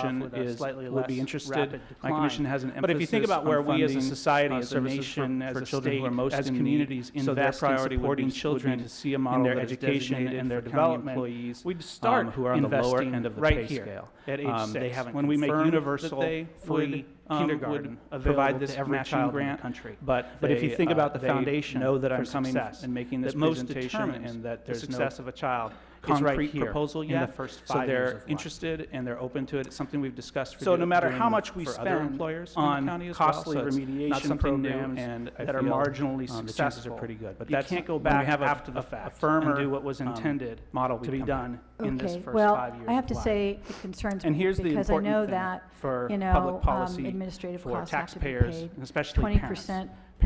commission with a is, slightly would be less interested. rapid My decline. commission has an emphasis But if you think about where on we as a funding, society, as a services nation, for as a children who are state, most as in need. communities So their invest in priority would supporting be children to see a model in their that is education designated and their for county development, employees, we'd start who are on the lower investing end of the right pay here scale. at age 6. They haven't when we make confirmed that universal, they free kindergarten would available provide this to every matching child grant, in the country. But if you think about the they foundation know that for I'm coming success, and making this that most presentation determines and that the there's success no of a child is right concrete here proposal in yet. the first So 5 years they're of life. interested and they're open to it. It's something we've discussed for So no matter doing how much we for other spend employers on in the county as costly well. So it's remediation not something new, programs and I that are feel, marginally the chances successful, are pretty good. But you that's can't go when back we have after the a fact firmer and do what was intended model to be done in this Okay, first well, 5 years I have of to life. say it concerns And me here's the because I important know thing that, for you know, public policy administrative for costs have to be taxpayers, paid. and especially 20% parents. pay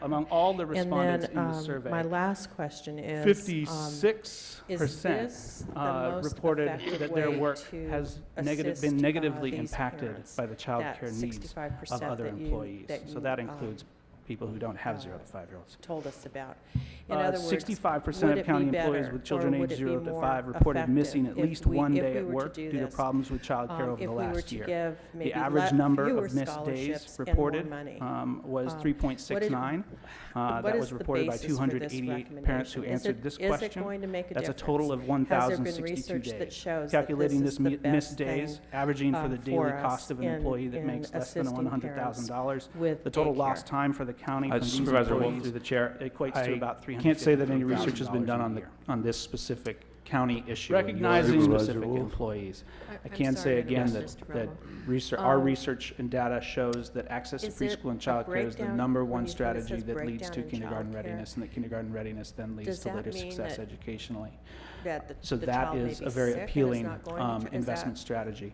among all the And respondents in the then, survey, my last question is, 56% reported that their work has been negatively impacted by the child care needs of other employees. So that includes people who don't have 0 to 5-year-olds. told us about. In other words, 65% would of it county be employees better, with children or would aged it be 0 to more 5 reported effective missing at if least we- one if day we at were to work do due to this? problems with childcare over If the we were last to year. give The maybe average number fewer of missed days scholarships and more reported money. was 3.69. What That is was the reported by basis for this 288 parents who recommendation? answered this Is it question. going to make a That's a difference? total of Has there been 1,062 research that days. shows that Calculating this this is the missed best days, thing, averaging for the daily for cost us of an employee that in makes less than assisting $100,000, with the total daycare? lost time for the county from these Supervisor Wolf, employees through the chair, equates to I about $350,000 can't say that any research has been done a on year. this specific county issue. Recognizing Supervisor specific Wolf. employees, I I'm can sorry say to again interrupt, that Mr. our Ramos. research and data shows that access to Is it preschool and a childcare is the breakdown number when one it strategy says that leads to breakdown in kindergarten childcare? readiness, and that kindergarten readiness then leads Does to that later mean success that- educationally. That So the that child may is be a very sick and is appealing not going to is that- investment strategy.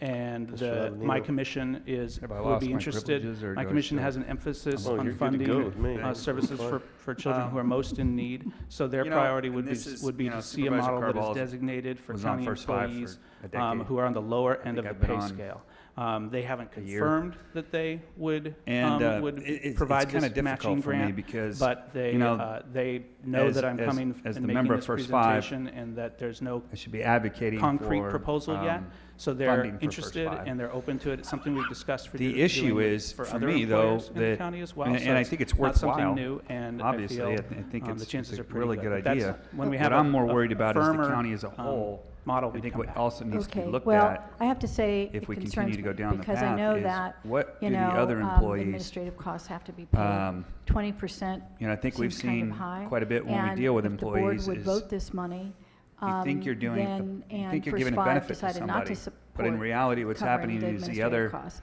And Mr. my Avenino. commission Have I would lost be my interested. privileges, or My do I commission still- has an emphasis Oh, on you're good to go with me. funding services Fine. for children who are most in need. So their You know, priority and would be, this is, would be you know, to see a Supervisor model that Carball's is designated for was on county First Five for employees a decade. who are on the lower end of think the I've been pay on scale. They haven't a year. confirmed that they would, And it's provide kind this of matching difficult for me grant, because, but they, you know, they know as- that I'm as- coming as and the making member of this First Five, presentation, and that there's no I should be advocating concrete for, proposal yet. So they're funding for First interested Five. and they're open to it. It's something we've discussed for The doing issue with- is, for for other me, though, employers in the that, county as well. and So I think it's not worthwhile. something new, and Obviously, I I feel think the it's chances a are pretty really good. good But that's idea. when we What have I'm a- more a worried about is the firmer, county as a whole. model I we'd think come what back. also needs to be Okay, looked well, at, I have to say, if it we concerns continue to go me, down the because I know path, is that, what do you the know, other employees, administrative costs have to be paid. um, 20% you know, I think we've seems kind of seen high. quite a bit when we And deal with if the board employees would is vote this money, you think you're doing, then, you and think you're First giving a Five benefit to decided not somebody, to but in support reality, what's covering happening the is the administrative other, costs,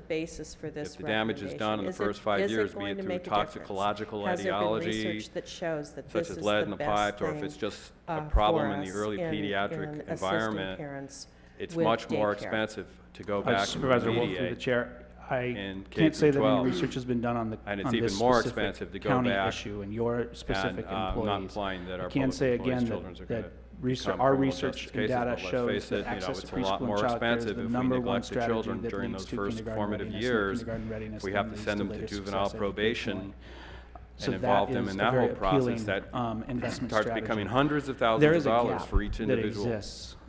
the basis for this If the damage is done in the first 5 years, be it through toxicological etiology, research that shows that such this as is lead the in the best pipes, or if thing, it's just a for problem in the us early in pediatric assisting environment, parents it's with much more daycare. expensive to go back and Supervisor Wolf, through the remediate. chair, I in K can't say through that any 12. research has been done on And it's on even this more specific expensive to go county back issue and your specific And I'm not employees. implying that I our can public say employees' again children are that gonna become our criminal research justice and cases, data but let's shows face that it, you know, access to it's a lot preschool more and childcare is expensive the if we number one neglect the strategy children that during leads those to first kindergarten formative readiness, years. kindergarten readiness If we that have to leads send them later to juvenile success at age probation 18. So and that involve them is in a that very whole process, appealing, that investment starts strategy. becoming hundreds of There thousands is of a dollars gap for each that individual exists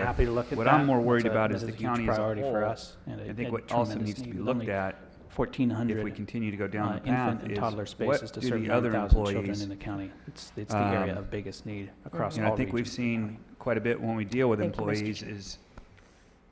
here. happy to look at that. What I'm more worried That's a- about that is is the a huge county as a priority for whole. us, and I a- think a what also tremendous needs to need. be With looked only at, 1,400 if we continue to go down the path, infant and toddler is spaces what to do serve the other 9,000 children employees, in the county. It's the area of biggest need across you all know, I think we've regions of the seen county. quite a bit when we deal with Thank you, Mr. employees Chair. is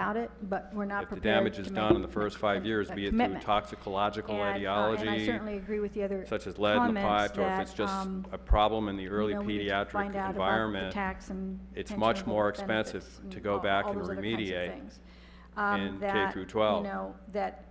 about it, but we're not If the prepared damage is to done make in the first 5 years, a be it through commitment. toxicological And I etiology, certainly agree with the other such as lead in the comments pipes, or if that, it's just a problem in the early we need to pediatric find out about the environment, tax and it's pension much more benefits expensive to and go back all and those other kinds of remediate things. in K That, through 12. You know, that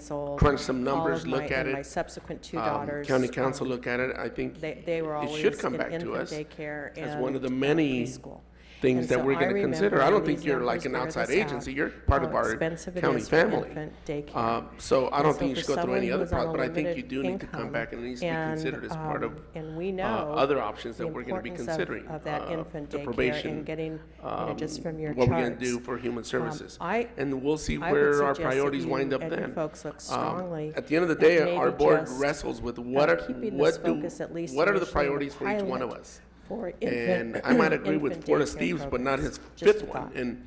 canceled. crunch some All numbers, of my- look at and my it. subsequent two daughters. County council look at it, I think They were it always should come in back to infant us daycare as and one of the many preschool. things And that so we're I going to consider. remember I don't when think these you're like numbers an bear outside this out, agency. You're part how of our expensive it county is for family. infant daycare. So I And don't so think you for should go through any someone other who's on process, but I think limited you do need to come income, back and it needs to be considered as part of and we know other options that the we're going to be importance considering. of that infant the daycare probation, and getting, just from your what we're going to charts. do for human services. I And we'll see I would where our suggest that priorities you wind up and you then. folks look strongly At the end of the at day, maybe our board just, wrestles with keeping this focus at least what are the initially on priorities for each one of pilot us? for And infant- I might agree with infant Florida daycare Steve's, but not his programs. Just fifth a one. thought. And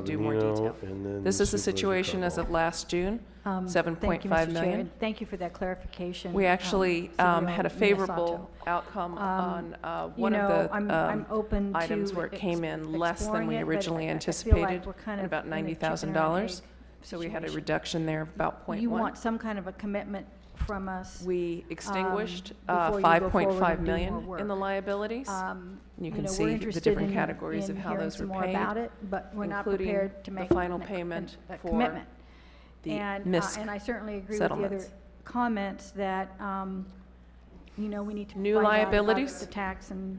to do more Sabanino, detail. and then This is the Supervisor situation as of Carbone. last June, Thank you, 7.5 Mr. Chair, million. and thank you for that clarification. We actually Cyril had a Miyasato. favorable outcome on one of the I'm open to items where it came in less than exploring we it, but originally I feel like anticipated, we're kind at of about in a chicken or an $90,000. egg So we had a situation. reduction there of about 0.1. You want some kind of a commitment from us. We extinguished before you go forward 5.5 and do million more in the work. liabilities. You can We're see the interested different in- categories of in how hearing those were some more paid, about it, but we're not including prepared to the make final a payment a for commitment. the And MISC and I certainly agree with settlements. the other comments that, we need to New find out about liabilities? the tax and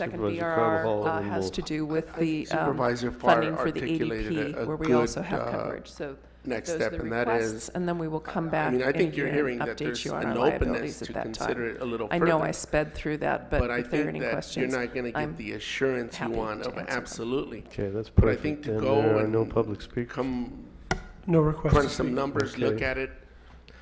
second Supervisor BRR Carvajal, and then has we'll- to do with the Supervisor Farr funding for the articulated ADP, a where we good, also have coverage. So next those step, are the and that requests, is, and then we will come I back mean, I in think you're here hearing and that update there's you on our an openness liabilities at to that consider time. it a little I further. know I sped through that, but I if there are think any that you're questions, not going to I'm get the assurance you happy want to of answer them. absolutely. Okay, that's But I perfect. think to And go there are and no public speakers. come No request to crunch some speak. numbers, look Okay. at it,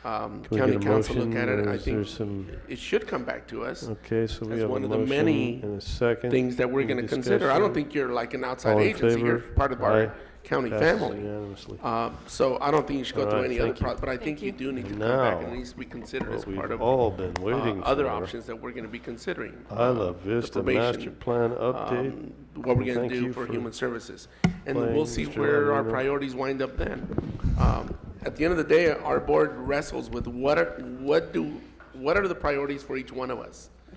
Can we county get a council look motion, at it, or I is there think some? it should come back to us Okay, so we as have a one of the motion many and a second. things that we're Any going to consider. I don't discussion? think you're like an outside All in agency, you're favor? part of our Aye. county Passes family. unanimously. So I don't think you should go All through right, any other thank you. process, but I think Thank you you. do need to And come back, and now, it needs to be considered as What part we've of all been waiting other for. options that we're going to be considering. Isla Vista probation, Master Plan update. What we're going Thank to do you for for human services. And playing, we'll see Mr. where our Lavino. priorities wind up then. At the end of the day, our board wrestles with what are the priorities for each one of us.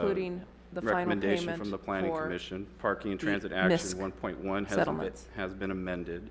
including the final recommendation payment from the Planning for Commission. Parking and the Transit Action MISC 1.1 settlements. has been amended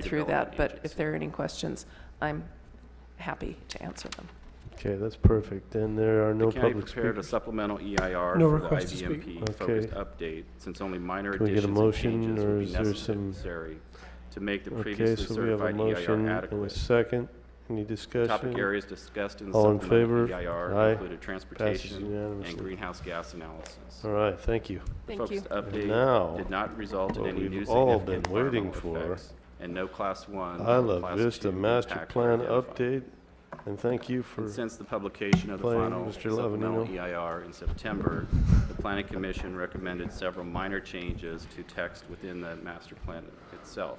read through that, redevelopment but agency. if there are any questions, I'm happy to answer them. Okay, that's perfect. And there are no The county public prepared a speakers. supplemental EIR No for the request to speak. IVMP focused update, since only minor Can we get a additions and motion, changes or would be is there some- necessary to make the Okay, previously so we have a certified motion EIR and a adequate. second. Any discussion? Topic areas discussed in the All in supplemental favor? EIR Aye. included transportation unanimously. and greenhouse gas analysis. All right, thank you. The Thank you. focused And now, update did not result in what any new we've all significant been waiting environmental for, effects, and no Class 1 I or Love Class Vista 2 Master impacts were Plan identified. update, and thank you for, And since the publication of the playing final Mr. supplemental Lavanino. EIR in September, the Planning Commission recommended several minor changes to text within the master plan itself.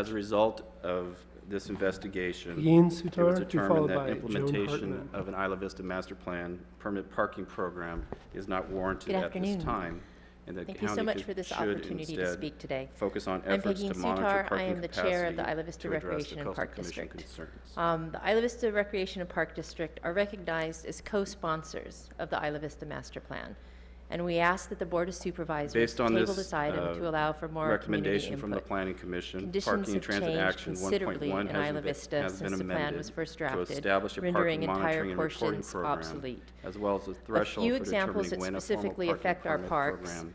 As a result of this investigation, Ian it was Sutar, be determined followed that by Joan implementation Hartman. of an Isla Vista Master Plan permanent parking program is not warranted Good at this afternoon. time, and the Thank you so county much for this should opportunity to instead speak today. focus on I'm efforts Peggy to monitor Sutar. I parking am the chair of the capacity Isla Vista to address the Recreation and Coastal Park Commission District. concerns. The Isla Vista Recreation and Park District are recognized as co-sponsors of the Isla Vista Master Plan. And we ask that the Board of Supervisors Based on table this this item to allow for more community recommendation from the input. Planning Commission, Conditions Parking and have Transit changed Action considerably 1.1 in Isla has Vista been since the plan amended was first to drafted, establish a rendering parking entire monitoring and reporting portions program, obsolete. as well as a A threshold few for examples determining that when a formal specifically parking affect our permit parks program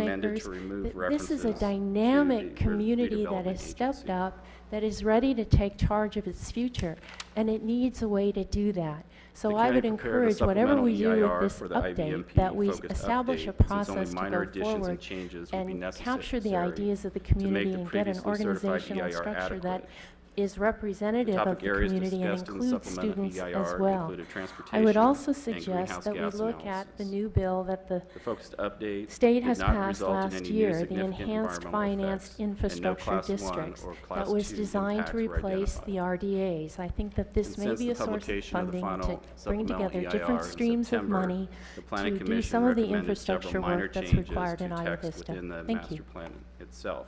amended makers. to remove This is a references to dynamic the community that redevelopment has stepped agency. up, that is ready to take charge of its future, and it needs a way to do that. So The I county would prepared a encourage whatever we do supplemental with this EIR for the update, IVMP that we focused establish a update, since only process to minor go additions and forward changes would be and capture the necessary ideas of the to community make the and get an previously certified organizational EIR structure that adequate. is representative of topic the areas community and discussed in the includes supplemental students EIR as well. included I transportation would also and suggest greenhouse that we gas look at the analysis. new bill that the The focused update state did has not passed result in last any new year, the significant enhanced environmental financed effects and no infrastructure Class 1 districts or that Class was 2 designed to impacts were replace identified. the RDAs. I think that this And may since be the a source of publication of the funding to final bring supplemental together EIR different in streams of September, money the Planning to do Commission some of the recommended several infrastructure minor work that's changes required to in Isla text Vista. within the Thank master you. plan itself.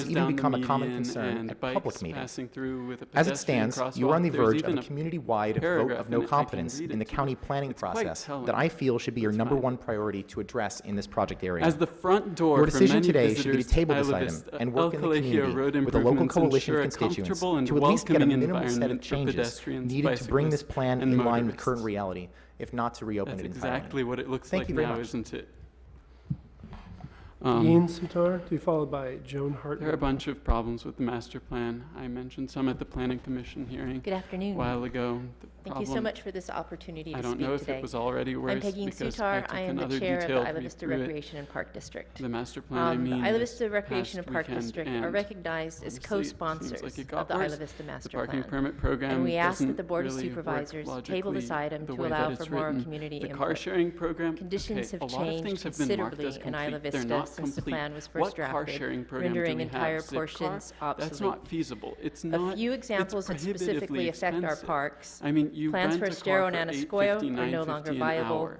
has even down the become a common median concern and at bikes public meetings. passing through with a As it pedestrian stands, you are on the crosswalk. There's verge of even a community-wide vote paragraph of in no it. I can confidence read in the it to county you. planning It's quite process telling. that I feel should be your That's number fine. one priority to address in this project area. As the front door Your for decision many today should be to visitors table this Isla item Vista, and work El in the Colegio community road with a local improvements coalition of ensure a constituents comfortable and to at least get a welcoming minimal set of environment for changes pedestrians, needed to bring this bicyclists, plan and in line with motorists. current reality, if not to reopen That's it entirely. exactly what it looks Thank like you very now, much. isn't it? Ian Sutar, to be followed by Joan Hartman. There are a bunch of problems with the master plan. I mentioned some at the Planning Commission hearing Good afternoon. a while ago. The Thank you so problem- much for this opportunity to I speak don't know if today. it was already worse I'm Peggy because Sutar. took I am the another chair of the detailed Isla read Vista through it. Recreation and Park District. The master plan, I mean, the Isla this Vista Recreation and past Park weekend, District are and recognized as honestly, it seems co-sponsors like it of got the Isla worse. Vista Master The parking Plan. permit program And we ask that doesn't the Board of really work Supervisors table this logically item the to way allow that for it's more written. community The input. car sharing program, Conditions okay, have a lot of changed things have been marked as considerably in Isla complete. They're Vista not since the complete. plan was What first car drafted, sharing program rendering do we have? entire Zip car? portions obsolete. That's not feasible. It's not. A few it's examples that prohibitively specifically affect our expensive. parks. I mean, you Plans rent for a car Estero for and Anascoyo $8.50, are no longer $9.50 an viable. hour.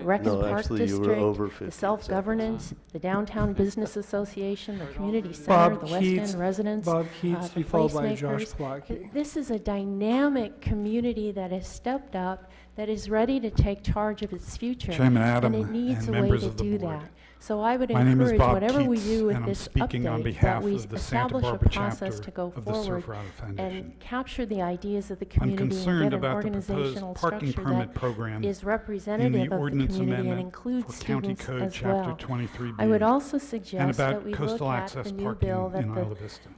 right. Rec and No, Park actually, you were over District, 50 the seconds. Self-Governance, the Downtown Business Association, the Community Center, Bob the West Keats- End Residents, Bob Keats, to the be followed by Josh Placemakers. Plotke. This is a dynamic community that has stepped up, that is ready to take charge of its future. Chairman Adam and it needs and a way members to of the do board. that. So I would My name is encourage Bob whatever we Keats, do with and I'm this speaking on update, behalf that we of the Santa establish a Barbara process chapter to go of the forward Surfer Island Foundation. and capture the ideas of the I'm community and concerned get an about the proposed organizational parking structure permit that program is in representative the of the ordinance community and amendment includes for County students Code as Chapter well. 23B I would also and suggest that about we look coastal at access the new parking bill that in the Isla Vista.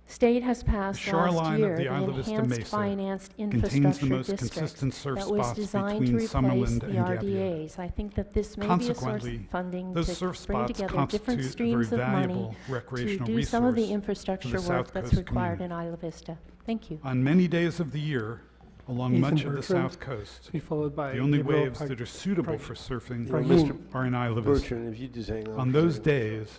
state has passed The last shoreline year, of the the Isla Vista Enhanced Mesa Financed contains the Infrastructure most District consistent surf that was spots designed to between replace Summerlin the and Gaviota. RDAs. I think that this may be a source of Consequently, funding those to surf bring spots together different constitute a streams very of money valuable to recreational do some of the resource infrastructure for the work South that's Coast required community. in Isla Vista. Thank you. On many days of the year, along Ethan much of the Bertrand, South Coast, to be followed by the only Gabriel waves that are suitable for surfing Brahim. are in Isla Vista. Bertrand, if you just hang on. On for a those second. days,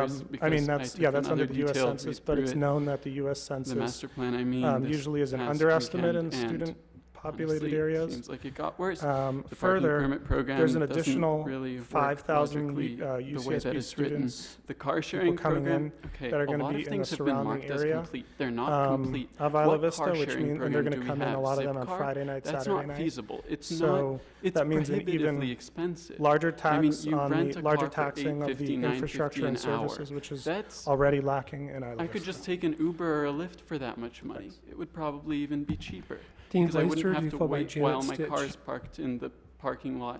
cars, I mean, because that's, took yeah, that's under another the US detailed Census, read but through it's it. known that the US The Census master plan, I mean, this usually is an past underestimate in weekend, and student populated honestly, areas. Seems like it got worse. The parking Further, permit program there's an doesn't additional really work 5,000 logically the way that UCSB it's written. students, The car people sharing coming program, in okay, that are a going to lot be of in the things have been surrounding marked as area complete. They're not complete. of Isla What Vista, car which sharing mean, and they're program going do to we come in, a have? lot of them on Zipcar? Friday night, That's Saturday not night. feasible. It's So not, it's that means an prohibitively even expensive. larger I mean, tax you on rent the a larger car for taxing of the $8.50, infrastructure and $9.50 an hour. services, which is That's, already lacking in Isla I could Vista. just take an Uber or a Lyft for that much money. It would probably even be cheaper. Dean Because I Glaister, wouldn't do have you to follow by wait Janet while my Stitch? car is parked in the parking lot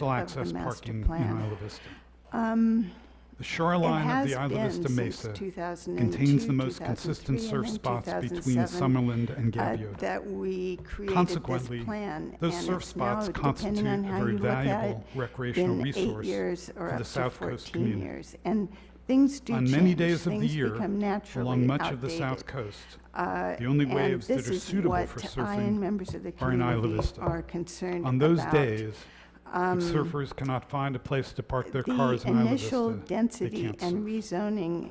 coastal of access the master parking in plan. Isla Vista. It The shoreline of has the Isla been Vista since Mesa 2002, contains the most consistent 2003, surf and then spots between 2007, Summerland and Gabbiota. that we created Consequently, this plan. those and surf it's now, spots depending constitute on a how very you look at it, valuable recreational been 8 resource years or for up the to South Coast 14 community. years. And things do On change. many days of the Things year, become naturally along much of the outdated. South Coast, Uh, the only and waves that this are is suitable what for I and surfing members of the are in Isla community Vista. are concerned On those about. days, Um, if surfers cannot find a place to park their the cars in Isla initial Vista, they density can't and surf. rezoning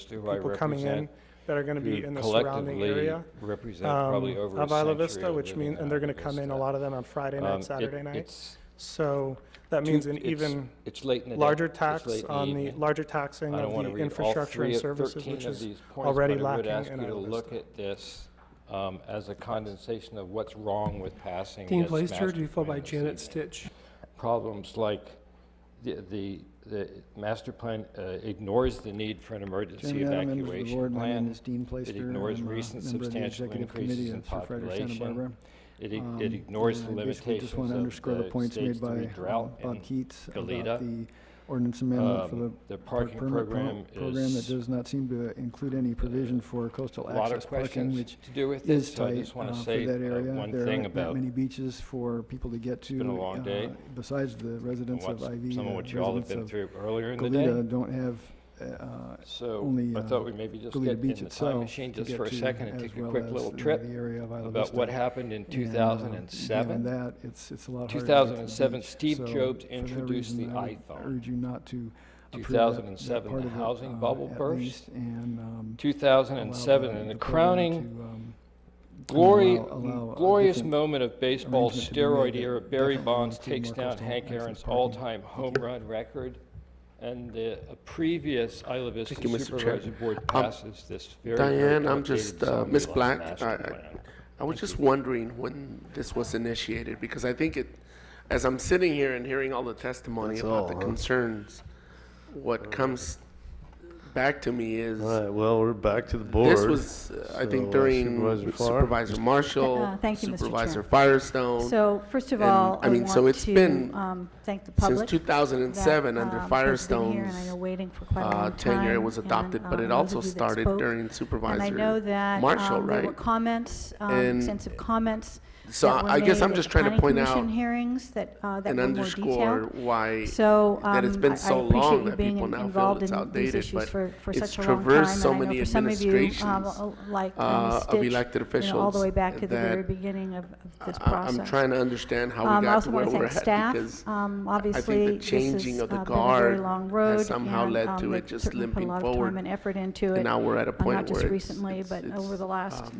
who I people coming in represent, that are going to be who in the surrounding collectively area represent probably over a of Isla century Vista, of which living mean, in and they're going Isla to come in, a Vista. lot of them on Friday night, Saturday night. It's So that means an it's- even it's late in the day. larger It's tax late in the on the evening. larger taxing I don't of want the to read all infrastructure and 13 services, which of is these points, already but I would lacking ask in you to Isla look Vista. at this as a condensation of what's wrong with passing Dean this Blaister, master to be followed by plan this Janet evening. Stitch. Problems like the the master plan ignores the need for an emergency Chairman, Adam, members of the evacuation board, my name plan. is Dean Pleister. It ignores I'm a recent member of the substantial Executive increases Committee in of Supervisors Santa population. Barbara. It ignores the And I basically just want limitations to of underscore the the points stage made by 3 drought Bob in Keats about Goleta. the ordinance amendment for the The park parking permit program program that is does not seem to include any provision for coastal a lot access of parking, questions which to do with is this, so I tight just want to for say that area. one There thing aren't that about many beaches for people to get to. been a long day. Besides the residents of IV, some of what you all have been residents through earlier in of the day. Goleta don't have So only I thought we maybe just Goleta get Beach in the itself time machine to just get for a to, second and as take a well quick as little the trip area of Isla about Vista. what happened in And, 2007. beyond that, it's a lot harder to get to the 2007, beach. Steve So, Jobs for that introduced the reason, I would iPhone. urge you not to approve that 2007, part the of it, housing bubble at burst. least, and 2007, allow and the program crowning to, allow glorious different moment of baseball arrangement to be made steroid that era, Barry definitely Bonds include takes more down coastal Hank access Aaron's parking. all-time home run record, and the previous Isla Vista Thank you, Mr. Chair. Supervisor Board passes this very, Diane, very I'm just, outdated Ms. zombie-like Black, master plan. I was just wondering when this was initiated, because I think as I'm sitting here and hearing all the testimony That's about all, the huh? concerns, what comes back to me is, All right, well, we're back to the board. this was, I think, So, during Supervisor Farr? Supervisor Marshall, Thank you, Mr. Supervisor Chair. Firestone. So first of and, all, I mean, want so it's to been thank the public. since 2007 that, under has been here, and I Firestone's know waiting for quite a long tenure, it time, was and, adopted, but it those also of you that started spoke. during And I Supervisor know that Marshall, there were right? comments, And extensive comments so that were I guess made I'm at just the trying to Planning point Commission out hearings that and were more underscore detailed. why So that it's been I so appreciate long you that being people now feel involved it's in these outdated, issues but for it's such a long time. traversed so And I know many for some of you, administrations like Ms. of Stitch, elected you know, all the way officials back to the very that beginning of this process. I'm trying to understand how we I got also to where want to we're thank at, staff. because Obviously, I think the this changing has of the been a very guard long road, has somehow and led to they've it just certainly put a limping lot of time forward. and effort into it. And now we're at a point not just where recently, but over the last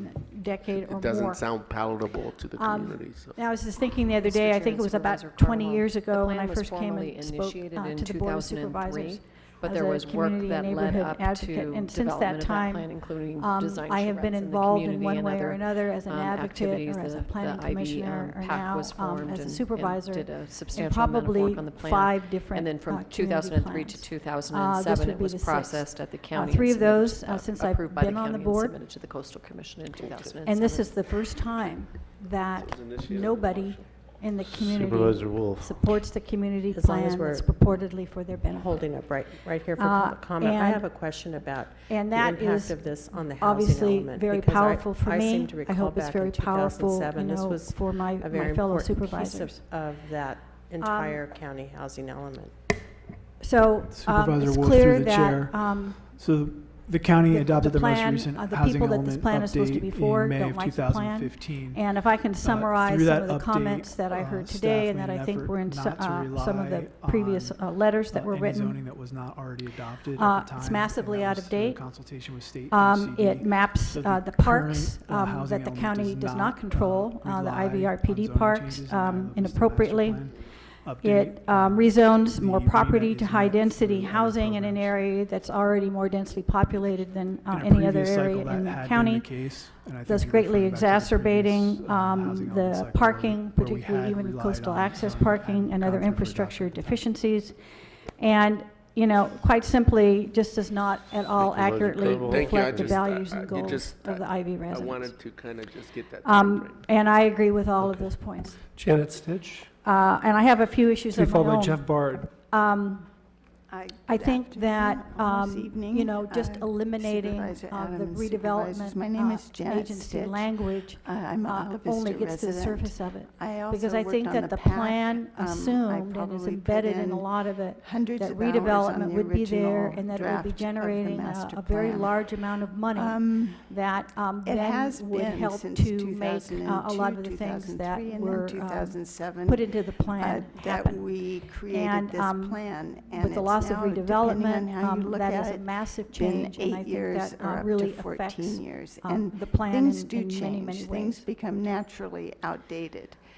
decade or it doesn't more. sound palatable to the community. So. I was just thinking the other Mr. day, I Chair think and it was about Supervisor 20 Cardamom, years ago the when I plan was first came formally and spoke initiated in to the Board of 2003, Supervisors but as there a was work community that and led neighborhood up advocate. to And since that development of that time, plan, including design I have been charrettes in the involved in community one and way or other, another as an advocate activities. or as a The planning IB, commissioner or PAC now was formed as a and supervisor did a in substantial amount of work probably on the plan. 5 different And then from community 2003 plans. to 2007, would it be was the sixth. processed at the county. 3 and of those, submitted, since I've approved by been on the county and board. submitted to the Coastal Commission in 2007. And this is the first time that nobody in the community Supervisor Wolf. supports the community As long as plan we're that's purportedly for their benefit. holding up right here for public comment. I and- have a question about and the that impact is of this on the housing obviously element. very because powerful for I me. seem to I recall hope it's back very in powerful, 2007, you this know, was for my a very fellow important piece supervisors. of that entire county housing element. So Supervisor it's Wolf, clear through the that chair. So the county adopted the most plan, recent the housing people that this element plan is supposed to be update for in May don't of like the plan. 2015. And if I can summarize Through some that of the update, comments that I heard staff today and made that I an think effort were in not to some of the rely previous on, letters that were any written. zoning that was not already adopted at the time. It's massively and that out was of through date. Consultation with state and CD. It maps So the parks current, housing that the element county does not not, control, the rely on IVRPD zoning parks changes in the Isla Vista inappropriately. Master Plan update. It rezones more the property remit to is met high-density through other housing in an area that's already more densely populated than In a any other previous area cycle, that in the had been county. the case, and I think Thus you're greatly referring back to the previous, exacerbating housing element the cycle parking, where we particularly had even relied coastal on access zoning parking and other guidelines that were infrastructure adopted at the time. deficiencies. And, you know, quite simply, just does not at all Supervisor accurately Cardamom. Thank you. I reflect the just- values I- and it goals just- of the IV I residents. wanted to kind of just get that timeframe. And I agree with all of those points. Janet Stitch, And I have a few issues to be of my followed by own. Jeff Bard. I Good think afternoon that, or this evening, you know, just eliminating Supervisor the Adams, supervisors. redevelopment My name is Janet agency Stitch. language I'm a Isla Vista only gets to the resident. surface of it. I also Because I worked think on that the PAC. plan I assumed and is probably put embedded in a in lot of it, hundreds that of hours on redevelopment the would be there original and that it would draft be of the generating master a very plan. large amount of money that It then has would been help since to make 2002, a lot of the things that 2003, and were then 2007 put into the plan that happen. we created And this plan. And with the it's loss of now, depending on redevelopment, how you look that at is a it, massive been change, and I 8 think years that or up really to 14 affects years. the plan things in do many, change. many Things ways. become naturally outdated.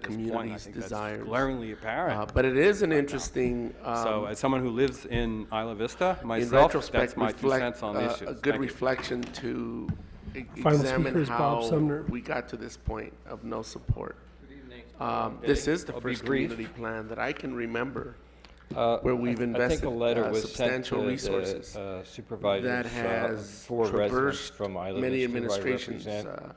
the at this point. I community's think that's desires. glaringly apparent. But it is an right now. interesting, So as someone who lives in Isla Vista, in myself, retrospect, that's my 2 cents on the a issues. good Thank you. reflection to Final examine speaker is Bob how Sumner. we got to this point of no support. Good evening. This is the I'll be first brief. community plan that I can remember Where we've I think invested a letter was sent substantial to resources the supervisors that has for residents traversed from Isla many Vista who I administrations, represent.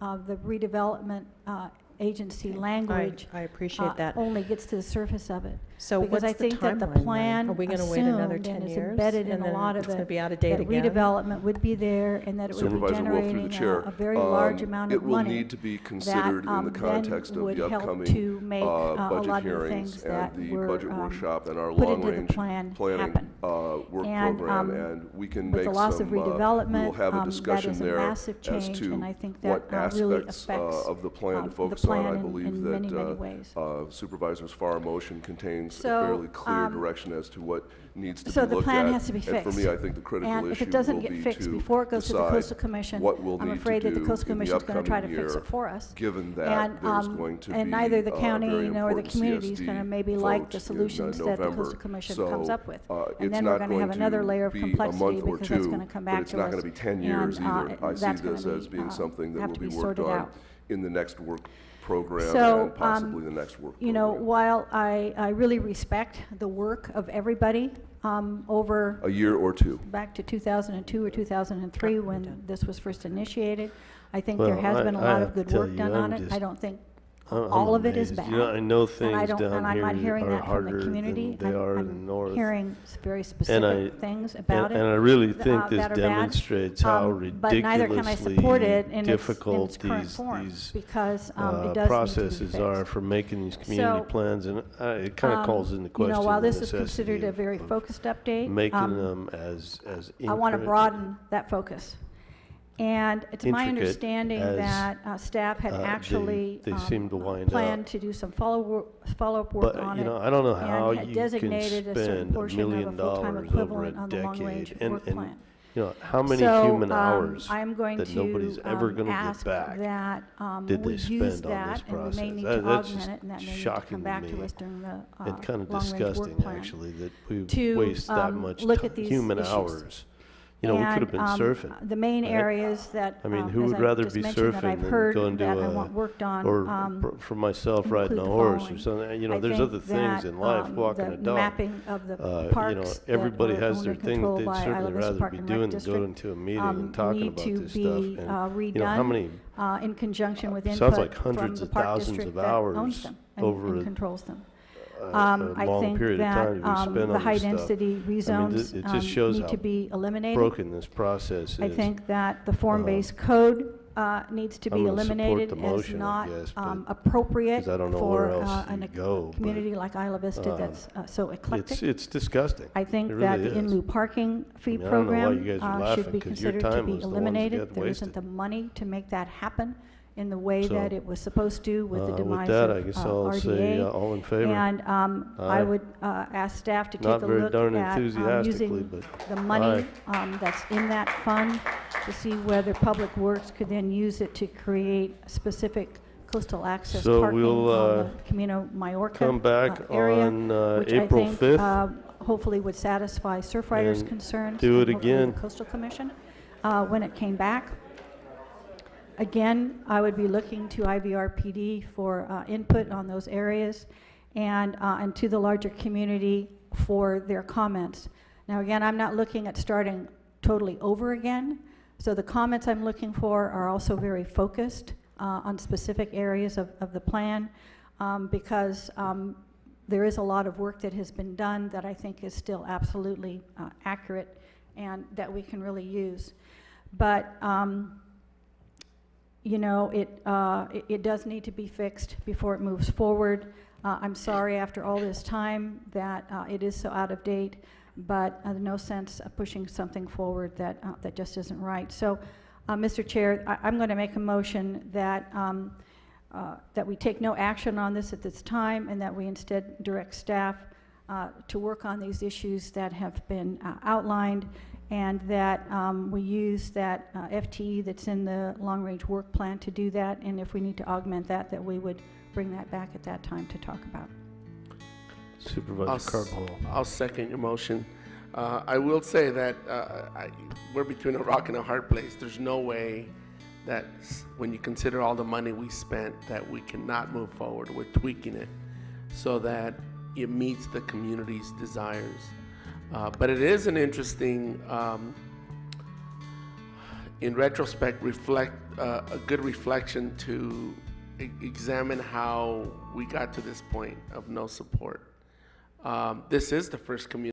the redevelopment agency language I appreciate that. only gets to the surface of it. So Because what's I think the that the timeline then? plan Are we going to wait another assumed 10 and is years? embedded in and a then lot of it's going it, to be out of date that again? redevelopment would be there and that it would be Supervisor Wolf, through the generating chair. a very large amount It of will money need to be considered in the then context of would the help upcoming to make a budget lot of the hearings things and that the were budget workshop and our put into the long-range plan planning happen. work And, program, and we can with make the loss some, of we will redevelopment, have a that discussion is a there massive as change, to and I think what that really aspects affects of the plan to the focus on. I plan believe in that many, many ways. Supervisor's FAR motion contains So, a fairly clear direction as to what needs to So be the looked plan at. has to be And for me, fixed. I think the critical And if issue it doesn't will get be fixed to before it goes to the decide Coastal Commission, what we'll I'm need afraid to that the do Coastal in the Commission is going to try to upcoming fix year, it for us. given that And, there's going to and be neither the a county very nor the important community is going to CSD maybe like vote the in, solutions that the November. Coastal Commission So, comes up with. it's And then we're not going to have another to layer of be a complexity month or because that's two, going to come but back it's to not us. going to be 10 years And, either. I see that's this gonna as be, being something that have will to be be worked sorted on out. in the next work program So, and possibly the next work You know, program. while I really respect the work of everybody over A year or two. back to 2002 or 2003 when this was first initiated, I think there Well, has been a lot have of to good tell work you, done I'm on it. just- I don't think I'm all of it is amazed. bad. You know, I know And things don't- down and I'm not here hearing are that from harder the than community. they are in I'm the north. hearing very And specific things about it. and I really think this that are bad. demonstrates how But neither can I support it in difficult its current these form these because it does need to be processes are fixed. for making these community So, plans, and it kind of calls into You question know, while the this is considered necessity a of- very of focused update, making them as I want to incre- broaden that focus. And it's my intricate understanding as, that staff had actually they seem to wind planned up. to do some follow-up work But, on you it. know, I don't know how and had you can designated a certain spend $1 portion of a million full-time over equivalent a on the long-range decade, work and plan. you know, how many So, human hours I'm going that to nobody's ever going to get ask back that did we they use spend on that, this and we process? may need That- to that's augment just it, and that may need to shocking come to back to me us during the and kind of long-range work disgusting, plan. actually, that we To, waste that much look at these human issues. hours. You know, we could have been And, surfing. The main right? areas that, I mean, who as would I rather just be mentioned that surfing I've than heard going to that I a, want worked on, or for myself riding include a the horse or following. something? You know, I there's think other things that, in life, walking a the dog. mapping of the You know, parks that everybody are has owned their and thing that controlled they'd by certainly Isla Vista rather Park be and Rec doing than District, going to a meeting and talking need about to this be stuff. And, you know, how redone many, in conjunction with input sounds like from hundreds the of park thousands district of that owns hours them over and a controls them. a I long think period of that time to be spent the on high this stuff. density I mean, rezones it just shows need how to be eliminated. broken this process is. I think that the form-based code needs to I'm be gonna support eliminated the as motion, I not guess, but- appropriate 'cause I don't know for where else a you go, but, community like Isla Vista that's so eclectic. It's disgusting. I think It that really the in is. lieu parking fee I mean, I don't know why program you guys are laughing, should be 'cause your considered to time be was the ones that eliminated. got There isn't wasted. the money to make that happen in the way So, that it was supposed to with the with demise that, of I guess I'll say, RDA. all in favor. And I Aye. would ask staff to Not take a very look darn at enthusiastically, using but the money that's in that fund to see whether Public Works could then use it to create specific coastal access So parking we'll, on the Camino Mallorca come back area, on which April I think 5th. Hopefully would satisfy surf riders' and concerns. do it and hopefully the again. Coastal Commission, when it came back. Again, I would be looking to IVRPD for input on those areas and to the larger community for their comments. Now, again, I'm not looking at starting totally over again. So the comments I'm looking for are also very focused on specific areas of the plan because there is a lot of work that has been done that I think is still absolutely accurate and that we can really use. But you know, it does need to be fixed before it moves forward. I'm sorry after all this time that it is so out of date, but no sense of pushing something forward that just isn't right. So, Mr. Chair, I'm going to make a motion that that we take no action on this at this time, and that we instead direct staff to work on these issues that have been outlined, and that we use that FTE that's in the long-range work plan to do that, and if we need to augment that, that we would bring that back at that time to talk about. Supervisor Carball. I'll second your motion. I will say that we're between a rock and a hard place. There's no way that when you consider all the money we spent, that we cannot move forward with tweaking it so that it meets the community's desires. But it is an interesting, in retrospect, a good reflection to examine how we got to this point of no support. This is the first community